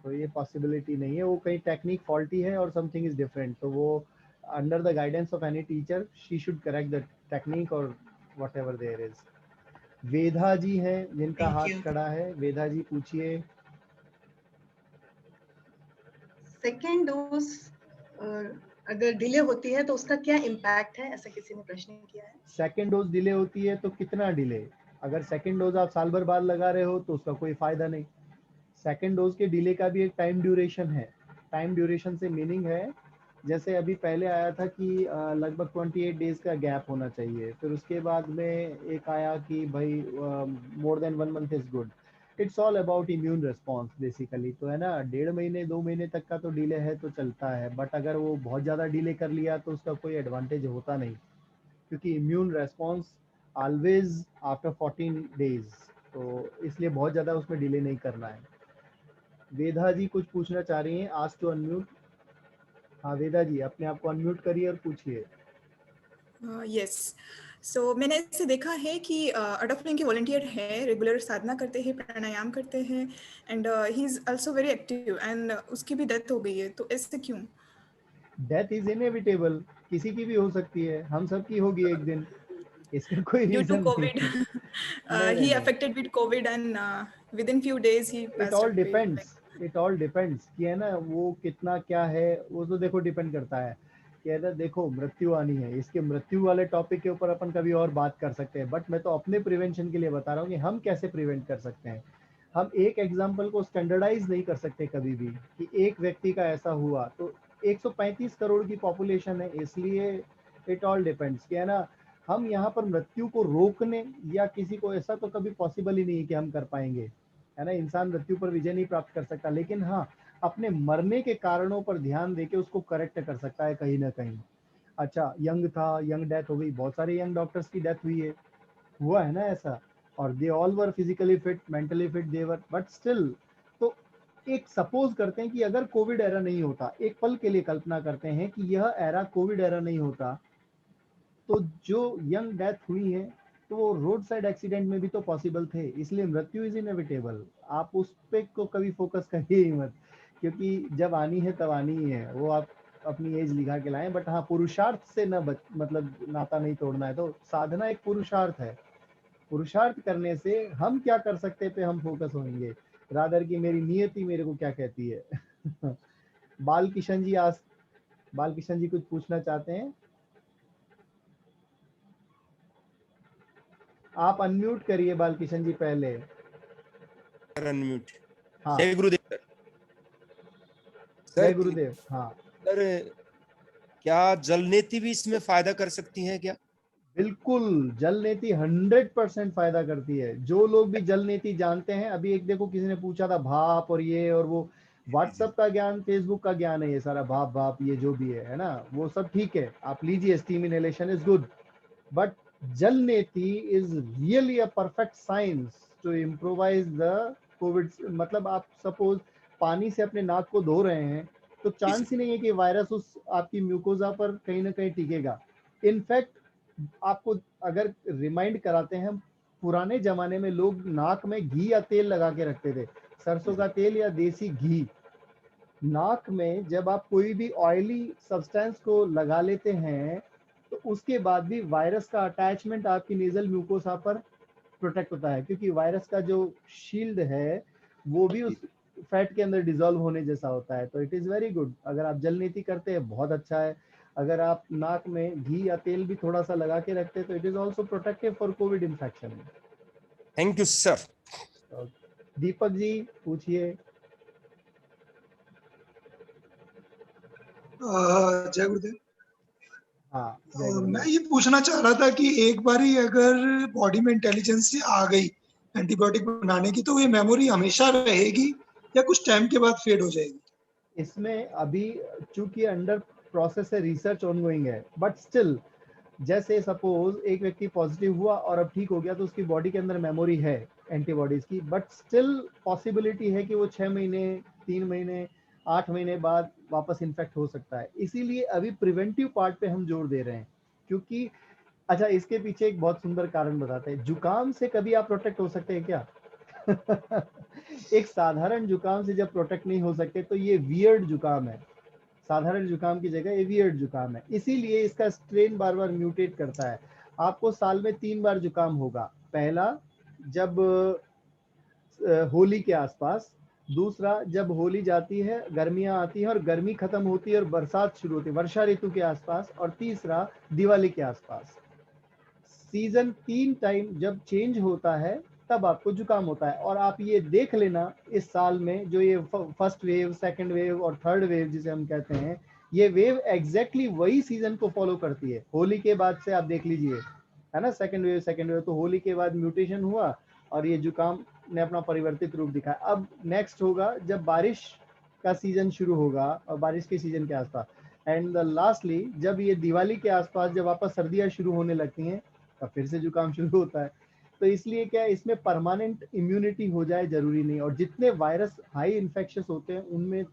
तो ये पॉसिबिलिटी नहीं है, वो कहीं टेक्निक फॉल्टी है और समथिंग इज डिफरेंट। तो वो under the guidance of any teacher she should correct the technique और व्हाटएवर देयर इज। वेदा जी हैं जिनका थैंक हाथ यू। खड़ा है, वेदा जी पूछिए। सेकेंड डोज अगर डिले होती है तो उसका क्या इम्पैक्ट है, ऐसा किसी ने प्रश्न किया है। सेकेंड डोज डिले होती है तो कितना डिले? अगर सेकेंड डोज आप साल भर बाद लगा रहे हो तो उसका कोई फायदा नहीं। सेकेंड डोज के डिले का भी एक टाइम ड्यूरेशन है। टाइम ड्यूरेशन से मीनिंग है, जैसे अभी पहले आया था कि लगभग 28 डेज का गैप होना चाहिए, फिर उसके बाद में एक आया कि भाई more than 1 month is good. It's all about immune response basically, तो है ना। 1.5 महीने 2 महीने तक का तो डिले है तो चलता है, बट अगर वो बहुत ज़्यादा डिले कर लिया तो उसका कोई एडवांटेज होता नहीं, क्योंकि immune response always after 14 days, तो इसलिए बहुत ज़्यादा उसमें डिले नहीं करना है। वेदा जी कुछ पूछना चाह रही हैं, आस्क टू अनम्यूट। हाँ वेदा जी, अपने आप को अनम्यूट करिए और पूछिए। यस, सो मैंने ऐसे देखा है कि अडोफ्लिंग के वॉलंटियर है, रेगुलर साधना करते हैं, प्राणायाम करते हैं, and he is also very active, and उसकी भी डेथ हो गई है, तो ऐसे क्यों? डेथ इज इनएविटेबल, किसी की भी हो सकती है, हम सब की होगी एक दिन, इसका कोई ड्यू टू रीजन नहीं कोविड, है। नहीं नहीं he नहीं, affected with COVID, and within few days he it passed all away. Depends, it all depends कि है ना वो कितना क्या है, वो तो देखो डिपेंड करता है कि है ना। देखो मृत्यु आनी है, इसके मृत्यु वाले टॉपिक के ऊपर अपन कभी और बात कर सकते हैं, बट मैं तो अपने प्रिवेंशन के लिए बता रहा हूँ कि हम कैसे प्रिवेंट कर सकते हैं। हम एक एग्जाम्पल को स्टैंडर्डाइज नहीं कर सकते कभी भी कि एक व्यक्ति का ऐसा हुआ, तो 135 करोड़ की पॉपुलेशन है, इसलिए इट ऑल डिपेंड्स कि है ना। हम यहाँ पर मृत्यु को रोकने या किसी को, ऐसा तो कभी पॉसिबल ही नहीं है कि हम कर पाएंगे, है ना। इंसान मृत्यु पर विजय नहीं प्राप्त कर सकता, लेकिन हाँ अपने मरने के कारणों पर ध्यान देके उसको करेक्ट कर सकता है कहीं ना कहीं। अच्छा, यंग था, यंग डेथ हो गई, बहुत सारे यंग डॉक्टर्स की डेथ हुई है, हुआ है ना ऐसा, और they all were physically fit, mentally fit देवर, बट स्टिल। तो एक सपोज करते हैं कि अगर कोविड एरा नहीं होता, एक पल के लिए कल्पना करते हैं कि यह एरा कोविड एरा नहीं होता, तो जो यंग डेथ हुई है तो वो रोड साइड एक्सीडेंट में भी तो पॉसिबल थे, इसलिए मृत्यु इज इनएविटेबल। आप उस पे को कभी फोकस करिए ही मत, क्योंकि जब आनी है तब आनी ही है, वो आप अपनी एज लिखा के लाएं। बट हाँ, पुरुषार्थ से न मतलब नाता नहीं तोड़ना है, तो साधना एक पुरुषार्थ है, पुरुषार्थ करने से हम क्या कर सकते पे हम फोकस होंगे, रादर की मेरी नियति मेरे को क्या कहती है। बाल किशन जी, आज बाल किशन जी कुछ पूछना चाहते हैं? आप अनम्यूट करिए बाल किशन जी पहले। अनम्यूट। हाँ, जय गुरुदेव जय सर। गुरुदेव। हाँ सर क्या जल नेति भी इसमें फायदा कर सकती है क्या? बिल्कुल, जल नीति 100% फायदा करती है। जो लोग भी जल नीति जानते हैं, अभी एक देखो किसी ने पूछा था भाप और ये और वो, व्हाट्सएप का ज्ञान, फेसबुक का ज्ञान है ये सारा, भाप भाप ये जो भी है ना, वो सब ठीक है, आप लीजिए, steam inhalation is good, but jal neti is really a perfect science to improvise the Covid. मतलब आप सपोज पानी से अपने नाक को धो रहे हैं, तो चांस ही नहीं है कि वायरस उस आपकी म्यूकोजा पर कहीं ना कहीं टिकेगा। इनफैक्ट आपको अगर रिमाइंड कराते हैं, पुराने जमाने में लोग नाक में घी या तेल लगा के रखते थे, सरसों का तेल या देसी घी। नाक में जब आप कोई भी ऑयली सब्सटेंस को लगा लेते हैं तो उसके बाद भी वायरस का अटैचमेंट आपकी नेजल म्यूकोसा पर प्रोटेक्ट होता है, क्योंकि वायरस का जो शील्ड है वो भी उस फैट के अंदर डिसॉल्व होने जैसा होता है। तो इट इज वेरी गुड। अगर आप जल नीति करते हैं बहुत अच्छा है। अगर आप नाक में घी या तेल भी थोड़ा सा लगा के रखते हैं तो it is also protective for COVID infection. Thank you sir. Deepak ji पूछिए। जय गुरुदेव। हाँ मैं ये पूछना चाह रहा था कि एक बारी अगर बॉडी में इंटेलिजेंस आ गई एंटीबायोटिक बनाने की, तो ये मेमोरी हमेशा रहेगी या कुछ टाइम के बाद फेड हो जाएगी? इसमें अभी चूंकि अंडर प्रोसेस है, रिसर्च ऑनगोइंग है, बट स्टिल जैसे सपोज एक व्यक्ति पॉजिटिव हुआ और अब ठीक हो गया तो उसकी बॉडी के अंदर मेमोरी है एंटीबॉडीज की, बट स्टिल पॉसिबिलिटी है कि वो 6 महीने 3 महीने 8 महीने बाद वापस इन्फेक्ट हो सकता है। इसीलिए अभी प्रिवेंटिव पार्ट पे हम जोर दे रहे हैं, क्योंकि अच्छा इसके पीछे एक बहुत सुंदर कारण बताते हैं। जुकाम से कभी आप प्रोटेक्ट हो सकते हैं क्या? एक साधारण जुकाम से जब प्रोटेक्ट नहीं हो सकते तो ये वियर्ड जुकाम है। साधारण जुकाम की जगह ये वियर्ड जुकाम है, इसीलिए इसका स्ट्रेन बार बार म्यूटेट करता है। आपको साल में 3 बार जुकाम होगा। पहला जब होली के आसपास, दूसरा जब होली जाती है, गर्मियां आती हैं और गर्मी खत्म होती है और बरसात शुरू होती है, वर्षा ऋतु के आसपास, और तीसरा दिवाली के आसपास। सीजन 3 टाइम जब चेंज होता है तब आपको जुकाम होता है। और आप ये देख लेना इस साल में जो ये फर्स्ट वेव, सेकंड वेव और थर्ड वेव जिसे हम कहते हैं, ये वेव एग्जैक्टली वही सीजन को फॉलो करती है। होली के बाद से आप देख लीजिए, है ना, सेकंड वेव, तो होली के बाद म्यूटेशन हुआ और ये जुकाम ने अपना परिवर्तित रूप दिखाया। अब नेक्स्ट होगा जब बारिश का सीजन शुरू होगा और बारिश के सीजन के आसपास, एंड लास्टली जब ये दिवाली के आसपास जब वापस सर्दियां शुरू होने लगती हैं तब फिर से जुकाम शुरू होता है। तो इसलिए क्या है, इसमें परमानेंट इम्यूनिटी हो जाए जरूरी नहीं, और जितने वायरस हाई इन्फेक्शस होते हैं उनमें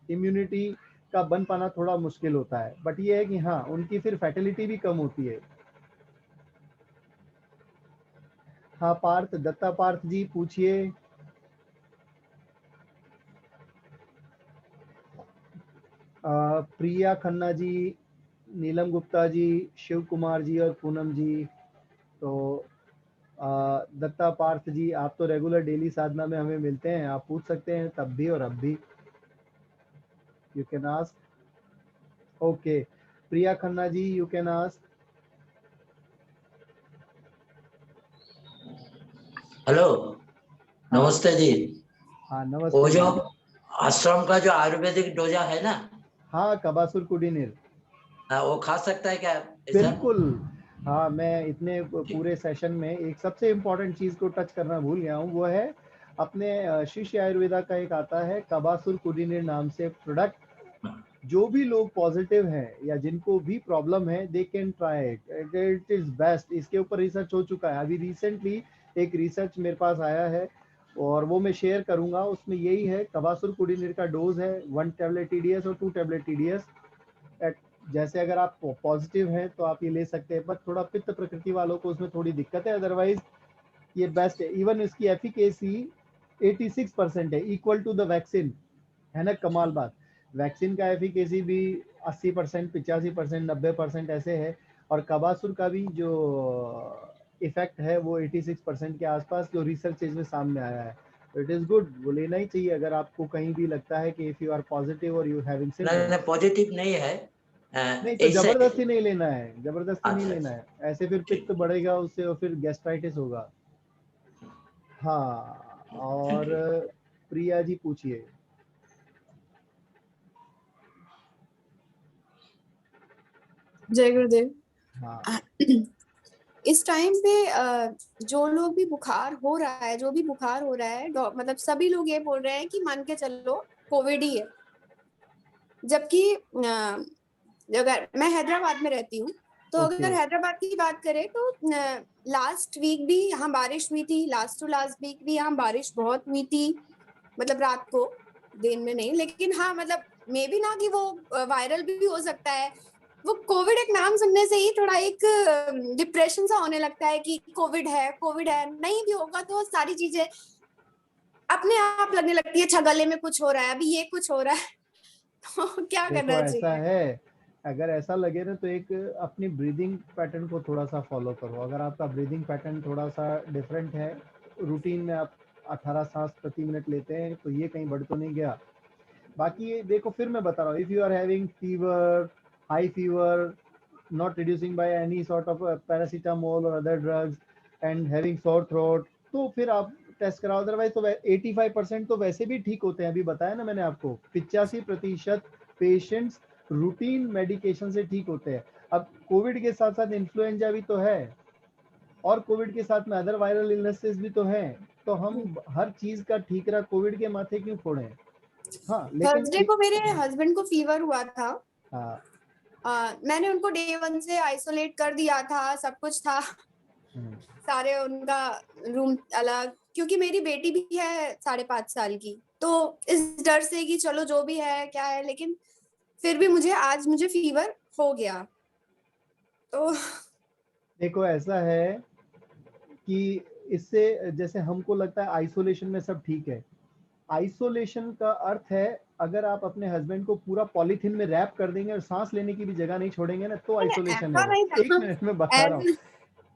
इम्यूनिटी का बन पाना थोड़ा मुश्किल होता है, बट ये है कि हाँ उनकी फिर फैटिलिटी भी कम होती है। हाँ पार्थ, दत्ता पार्थ जी पूछिए। प्रिया खन्ना जी, नीलम गुप्ता जी, शिव कुमार जी और पूनम जी। तो दत्ता पार्थ जी, आप तो रेगुलर डेली साधना में हमें मिलते हैं, आप पूछ सकते हैं तब भी और अब भी। You can ask. Okay, Priya Khanna ji you can ask. Hello, नमस्ते जी। हाँ वो नमस्ते जो जी। आश्रम का जो आयुर्वेदिक डोजा है ना, हाँ कबासुर कुडीनिर, वो खा सकता है क्या इंसान? बिल्कुल। हाँ मैं इतने पूरे सेशन में एक सबसे इम्पोर्टेंट चीज को टच करना भूल गया हूँ, वो है अपने शिष्य आयुर्वेदा का एक आता है कबासुर कुडीनिर नाम से प्रोडक्ट। जो भी लोग पॉजिटिव हैं या जिनको भी प्रॉब्लम है they can try it, it is best. इसके ऊपर रिसर्च हो चुका है, अभी रिसेंटली एक रिसर्च मेरे पास आया है और वो मैं शेयर करूंगा। उसमें यही है, कबासुर कुडीनिर का डोज है 1 टैबलेट TDS और 2 टैबलेट TDS। जैसे अगर आप पॉजिटिव हैं तो आप ये ले सकते हैं, पर थोड़ा पित्त प्रकृति वालों को उसमें थोड़ी दिक्कत है, अदरवाइज ये बेस्ट है। इवन इसकी एफिकेसी 86% है, इक्वल टू द वैक्सीन, है ना। कमाल बात, वैक्सीन का एफिकेसी भी 80%, 85%, 90% ऐसे है, और कबासुर का भी जो इफेक्ट है वो 86% के आसपास जो रिसर्च में सामने आया है। इट इज गुड, वो लेना ही चाहिए अगर आपको कहीं भी लगता है कि इफ यू आर पॉजिटिव और यू हैविंग सिम्पटम्स। नहीं, पॉजिटिव नहीं है। नहीं तो ऐसे जबरदस्ती नहीं लेना है, जबरदस्ती नहीं अच्छा, लेना है, ऐसे फिर ठीक। पित्त बढ़ेगा उससे और फिर गैस्ट्राइटिस होगा। हाँ, और थैंक यू। प्रिया जी पूछिए। जय गुरुदेव। हाँ इस टाइम पे जो लोग भी बुखार हो रहा है, जो भी बुखार हो रहा है, मतलब सभी लोग ये बोल रहे हैं कि मान के चलो कोविड ही है। जबकि अगर मैं हैदराबाद में रहती हूँ तो अगर हैदराबाद की बात करें तो लास्ट वीक भी यहाँ बारिश हुई थी, लास्ट टू लास्ट वीक भी यहाँ बारिश बहुत हुई थी, मतलब रात को, दिन में नहीं, लेकिन हाँ मतलब मे बी ना कि वो वायरल भी हो सकता है। वो कोविड एक नाम सुनने से ही थोड़ा एक डिप्रेशन सा होने लगता है कि कोविड है, नहीं भी होगा तो सारी चीजें अपने आप लगने लगती है। अच्छा गले में कुछ हो रहा है, अभी ये कुछ हो रहा है तो क्या देखो करना ऐसा चाहिए? है, अगर ऐसा लगे ना तो एक अपनी ब्रीदिंग पैटर्न को थोड़ा सा फॉलो करो। अगर आपका ब्रीदिंग पैटर्न थोड़ा सा डिफरेंट है, रूटीन में आप 18 सांस प्रति मिनट लेते हैं, तो ये कहीं बढ़ तो नहीं गया। बाकी ये देखो, फिर मैं बता रहा हूँ, if you are having fever, high fever, not reducing by any sort of paracetamol or other drugs and having sore throat, तो फिर आप टेस्ट कराओ। अदरवाइज तो 85% तो वैसे भी ठीक होते हैं। अभी बताया ना मैंने आपको, 85% पेशेंट्स रूटीन मेडिकेशन से ठीक होते हैं। अब कोविड के साथ साथ इन्फ्लुएंजा भी तो है, और कोविड के साथ में अदर वायरल इलनेसेस भी तो हैं, तो हम हर चीज का ठीकरा कोविड के माथे क्यों फोड़ें? हाँ लेकिन थर्सडे को मेरे हस्बैंड को फीवर हुआ था। हाँ मैंने उनको डे 1 से आइसोलेट कर दिया था, सब कुछ था, सारे उनका रूम अलग, क्योंकि मेरी बेटी भी है 5.5 साल की, तो इस डर से कि चलो जो भी है क्या है, लेकिन फिर भी मुझे फीवर हो गया। तो देखो ऐसा है कि इससे जैसे हमको लगता है आइसोलेशन में सब ठीक है। आइसोलेशन का अर्थ है, अगर आप अपने हस्बैंड को पूरा पॉलीथीन में रैप कर देंगे और सांस लेने की भी जगह नहीं छोड़ेंगे ना, तो आइसोलेशन है ऐसा वो। नहीं एक था, मिनट में बता रहा हूँ,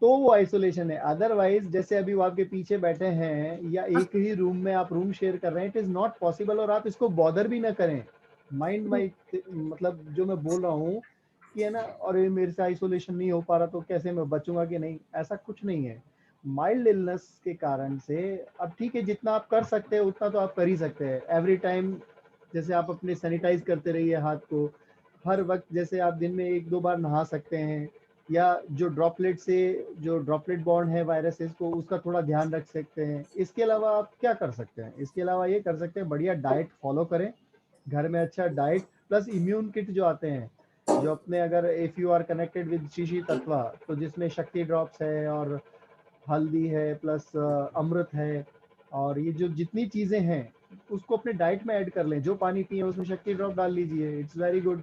तो वो आइसोलेशन है। अदरवाइज जैसे अभी वो आपके पीछे बैठे हैं या एक ही रूम में आप रूम शेयर कर रहे हैं, इट इज नॉट पॉसिबल। और आप इसको बॉदर भी ना करें, माइंड माई मतलब जो मैं बोल रहा हूँ कि है ना, और ये मेरे से आइसोलेशन नहीं हो पा रहा तो कैसे मैं बचूंगा कि नहीं, ऐसा कुछ नहीं है। माइल्ड इलनेस के कारण से अब ठीक है, जितना आप कर सकते हैं उतना तो आप कर ही सकते हैं। एवरी टाइम जैसे आप अपने सैनिटाइज करते रहिए हाथ को हर वक्त, जैसे आप दिन में 1-2 बार नहा सकते हैं, या जो ड्रॉपलेट बॉन्ड है वायरसेस को, उसका थोड़ा ध्यान रख सकते हैं। इसके अलावा आप क्या कर सकते हैं? इसके अलावा ये कर सकते हैं, बढ़िया डाइट फॉलो करें घर में, अच्छा डाइट प्लस इम्यून किट जो आते हैं, जो अपने, अगर if you are connected with Shri Shri Tattva, तो जिसमें शक्ति ड्रॉप्स है और हल्दी है प्लस अमृत है, और ये जो जितनी चीजें हैं उसको अपने डाइट में ऐड कर लें। जो पानी पिए उसमें शक्ति ड्रॉप डाल लीजिए, इट्स वेरी गुड।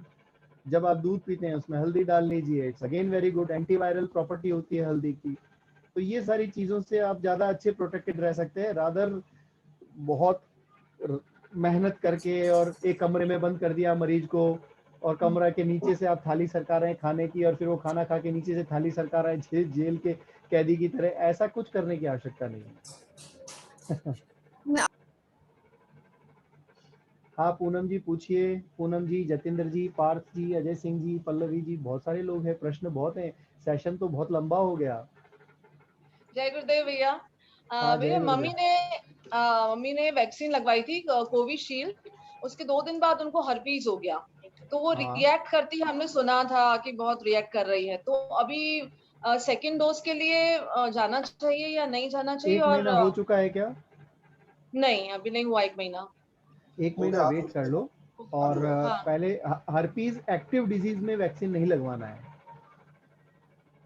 जब आप दूध पीते हैं उसमें हल्दी डाल लीजिए, it's again very good. Antiviral property होती है हल्दी की। तो ये सारी चीजों से आप ज्यादा अच्छे प्रोटेक्टेड रह सकते हैं, रादर बहुत मेहनत करके और एक कमरे में बंद कर दिया मरीज को, और कमरा के नीचे से आप थाली सरका रहे हैं खाने की, और फिर वो खाना खा के नीचे से थाली सरका रहे हैं जेल के कैदी की तरह। ऐसा कुछ करने की आवश्यकता नहीं है। हाँ पूनम जी पूछिए। पूनम जी, जतेंद्र जी, पार्थ जी, अजय सिंह जी, पल्लवी जी, बहुत सारे लोग हैं, प्रश्न बहुत हैं, सेशन तो बहुत लंबा हो गया। जय गुरुदेव भैया। हाँ भैया जय मम्मी गुरुदेव। ने वैक्सीन लगवाई थी कोविशील्ड, उसके 2 दिन बाद उनको हर्पीज हो गया, तो वो हाँ रिएक्ट करती है, हमने सुना था कि बहुत रिएक्ट कर रही है। तो अभी सेकेंड डोज के लिए जाना चाहिए या नहीं जाना चाहिए? 1 और महीना हो चुका है क्या? नहीं, अभी नहीं हुआ 1 महीना। 1 महीना वेट कर लो। और हाँ, पहले हर्पीज एक्टिव डिजीज में वैक्सीन नहीं लगवाना है।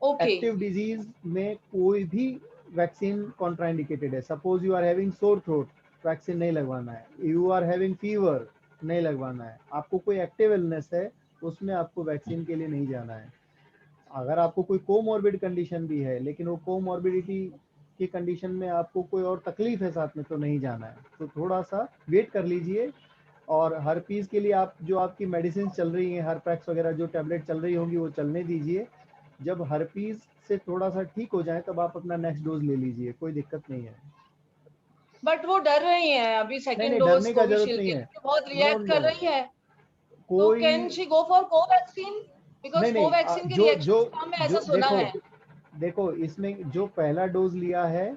ओके। एक्टिव डिजीज में कोई भी वैक्सीन कॉन्ट्राइंडिकेटेड है। Suppose you are having sore throat, vaccine नहीं लगवाना है। यू आर हैविंग फीवर, नहीं लगवाना है। आपको कोई एक्टिव इलनेस है, उसमें आपको वैक्सीन के लिए नहीं जाना है। अगर आपको कोई कोमॉर्बिड कंडीशन भी है, लेकिन वो कोमॉर्बिडिटी की कंडीशन में आपको कोई और तकलीफ है साथ में, तो नहीं जाना है। तो थोड़ा सा वेट कर लीजिए। और हर्पीज के लिए आप जो आपकी मेडिसिन चल रही हैं, हरपैक्स वगैरह जो टैबलेट चल रही होंगी, वो चलने दीजिए। जब हर्पीज से थोड़ा सा ठीक हो जाए तब आप अपना नेक्स्ट डोज ले लीजिए, कोई दिक्कत नहीं है। बट वो डर रही है अभी नहीं सेकेंड नहीं, डोज डरने का जरूरत कोविशील्ड नहीं के है। लिए, बहुत नो रिएक्ट कर नो, रही है। तो कोई can she go for Covaxin? Because नहीं नहीं। कोवैक्सीन के जो जो रिएक्शन कम है, ऐसा जो सुना है। देखो इसमें जो पहला डोज लिया है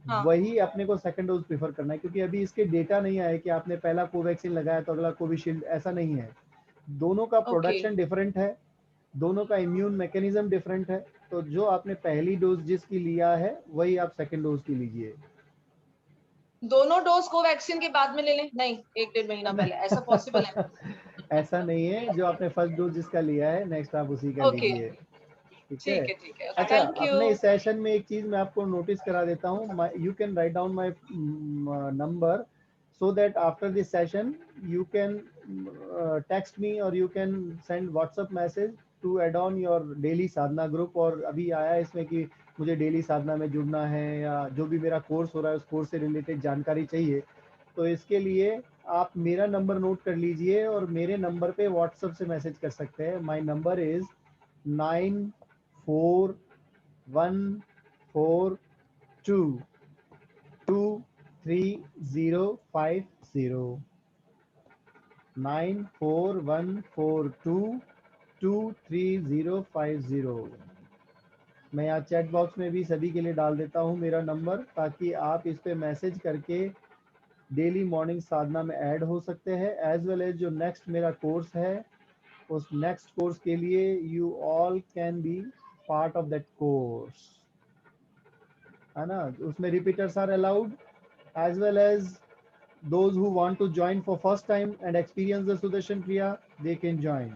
हाँ, वही अपने को सेकंड डोज प्रेफर करना है, क्योंकि अभी इसके डेटा नहीं आए कि आपने पहला कोवैक्सीन लगाया तो अगला कोविशील्ड, ऐसा नहीं है। दोनों का ओके। प्रोडक्शन डिफरेंट है, दोनों का इम्यून मैकेनिज्म डिफरेंट है। तो जो आपने पहली डोज जिसकी लिया है वही आप सेकंड डोज की लीजिए। दोनों डोज कोवैक्सीन के बाद में ले लें? नहीं, 1-1.5 महीना पहले, ऐसा पॉसिबल है? ऐसा नहीं है, जो आपने फर्स्ट डोज जिसका लिया है नेक्स्ट आप उसी का ओके, लीजिए। ठीक है। ठीक है, ठीक है। अच्छा, थैंक यू। अपने इस सेशन में एक चीज मैं आपको नोटिस करा देता हूँ। You can write down my number, so that after this session you can text me or you can send WhatsApp message to add on your daily Sadhana group। और अभी आया इसमें कि मुझे डेली साधना में जुड़ना है या जो भी मेरा कोर्स हो रहा है उस कोर्स से रिलेटेड जानकारी चाहिए, तो इसके लिए आप मेरा नंबर नोट कर लीजिए और मेरे नंबर पे व्हाट्सएप से मैसेज कर सकते हैं। My number is 9414223050 9414223050। मैं यहाँ चैट बॉक्स में भी सभी के लिए डाल देता हूँ मेरा नंबर, ताकि आप इस पे मैसेज करके डेली मॉर्निंग साधना में ऐड हो सकते हैं। एज वेल एज जो नेक्स्ट मेरा कोर्स है, उस नेक्स्ट कोर्स के लिए you all can be part of that course, है ना। उसमें repeaters are allowed, as well as those who want to join for first time and experience the Sudarshan Kriya, they can join।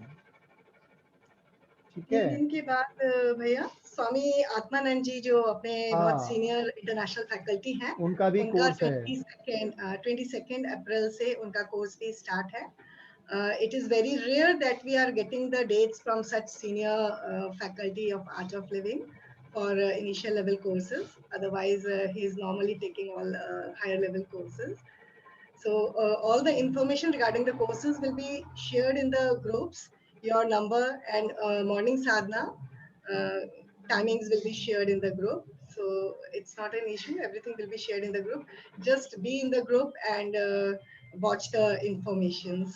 ठीक 3 है। दिन के बाद भैया स्वामी आत्मानंद जी जो अपने बहुत सीनियर इंटरनेशनल फैकल्टी हैं, उनका भी कोर्स है। 22 अप्रैल से उनका कोर्स भी स्टार्ट है। It is very rare that we are getting the dates from such senior faculty of Art of Living for initial level courses. Otherwise, he is normally taking all higher level courses. So all the information regarding the courses will be shared in the groups. Your number and morning sadhana timings will be shared in the group. So it's not an issue. Everything will be shared in the group. Just be in the group and watch the informations.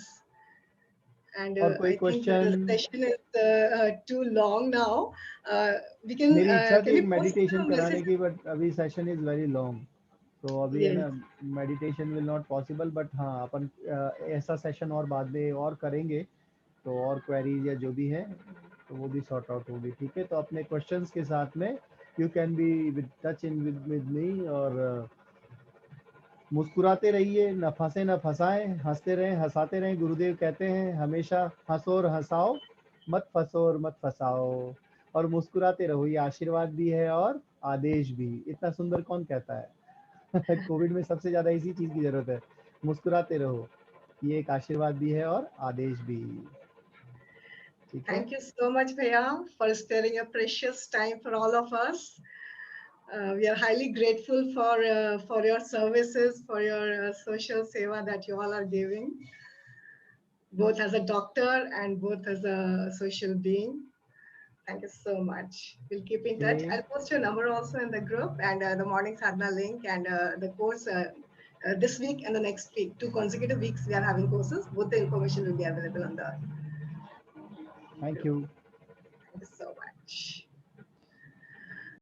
And I think the session is too long now. We can. मेरी इच्छा थी can we meditation post the कराने message? की, but अभी session is very long, तो अभी है Yes. ना meditation will not possible. But हाँ, अपन ऐसा सेशन और बाद में और करेंगे, तो और क्वेरीज या जो भी है तो वो भी सॉर्ट आउट होगी। ठीक है, तो अपने क्वेश्चंस के साथ में you can be with touch in with me, और मुस्कुराते रहिए, न फंसे न फंसाएं, हंसते रहें हंसाते रहें। गुरुदेव कहते हैं हमेशा हंसो और हंसाओ, मत फंसो और मत फंसाओ, और मुस्कुराते रहो। ये आशीर्वाद भी है और आदेश भी। इतना सुंदर कौन कहता है। कोविड में सबसे ज्यादा इसी चीज की जरूरत है, मुस्कुराते रहो। ये एक आशीर्वाद भी है और आदेश भी। ठीक है। Thank you so much, Bhaiya, for sparing your precious time for all of us. We are highly grateful for your services, for your social seva that you all are giving, both as a doctor and both as a social being. Thank you so much. We'll keep in touch. I'll post your number also in the group and the morning sadhana link and the course this week and the next week. 2 consecutive weeks we are having courses. Both the information will be available on the. Thank you. Thank you so much.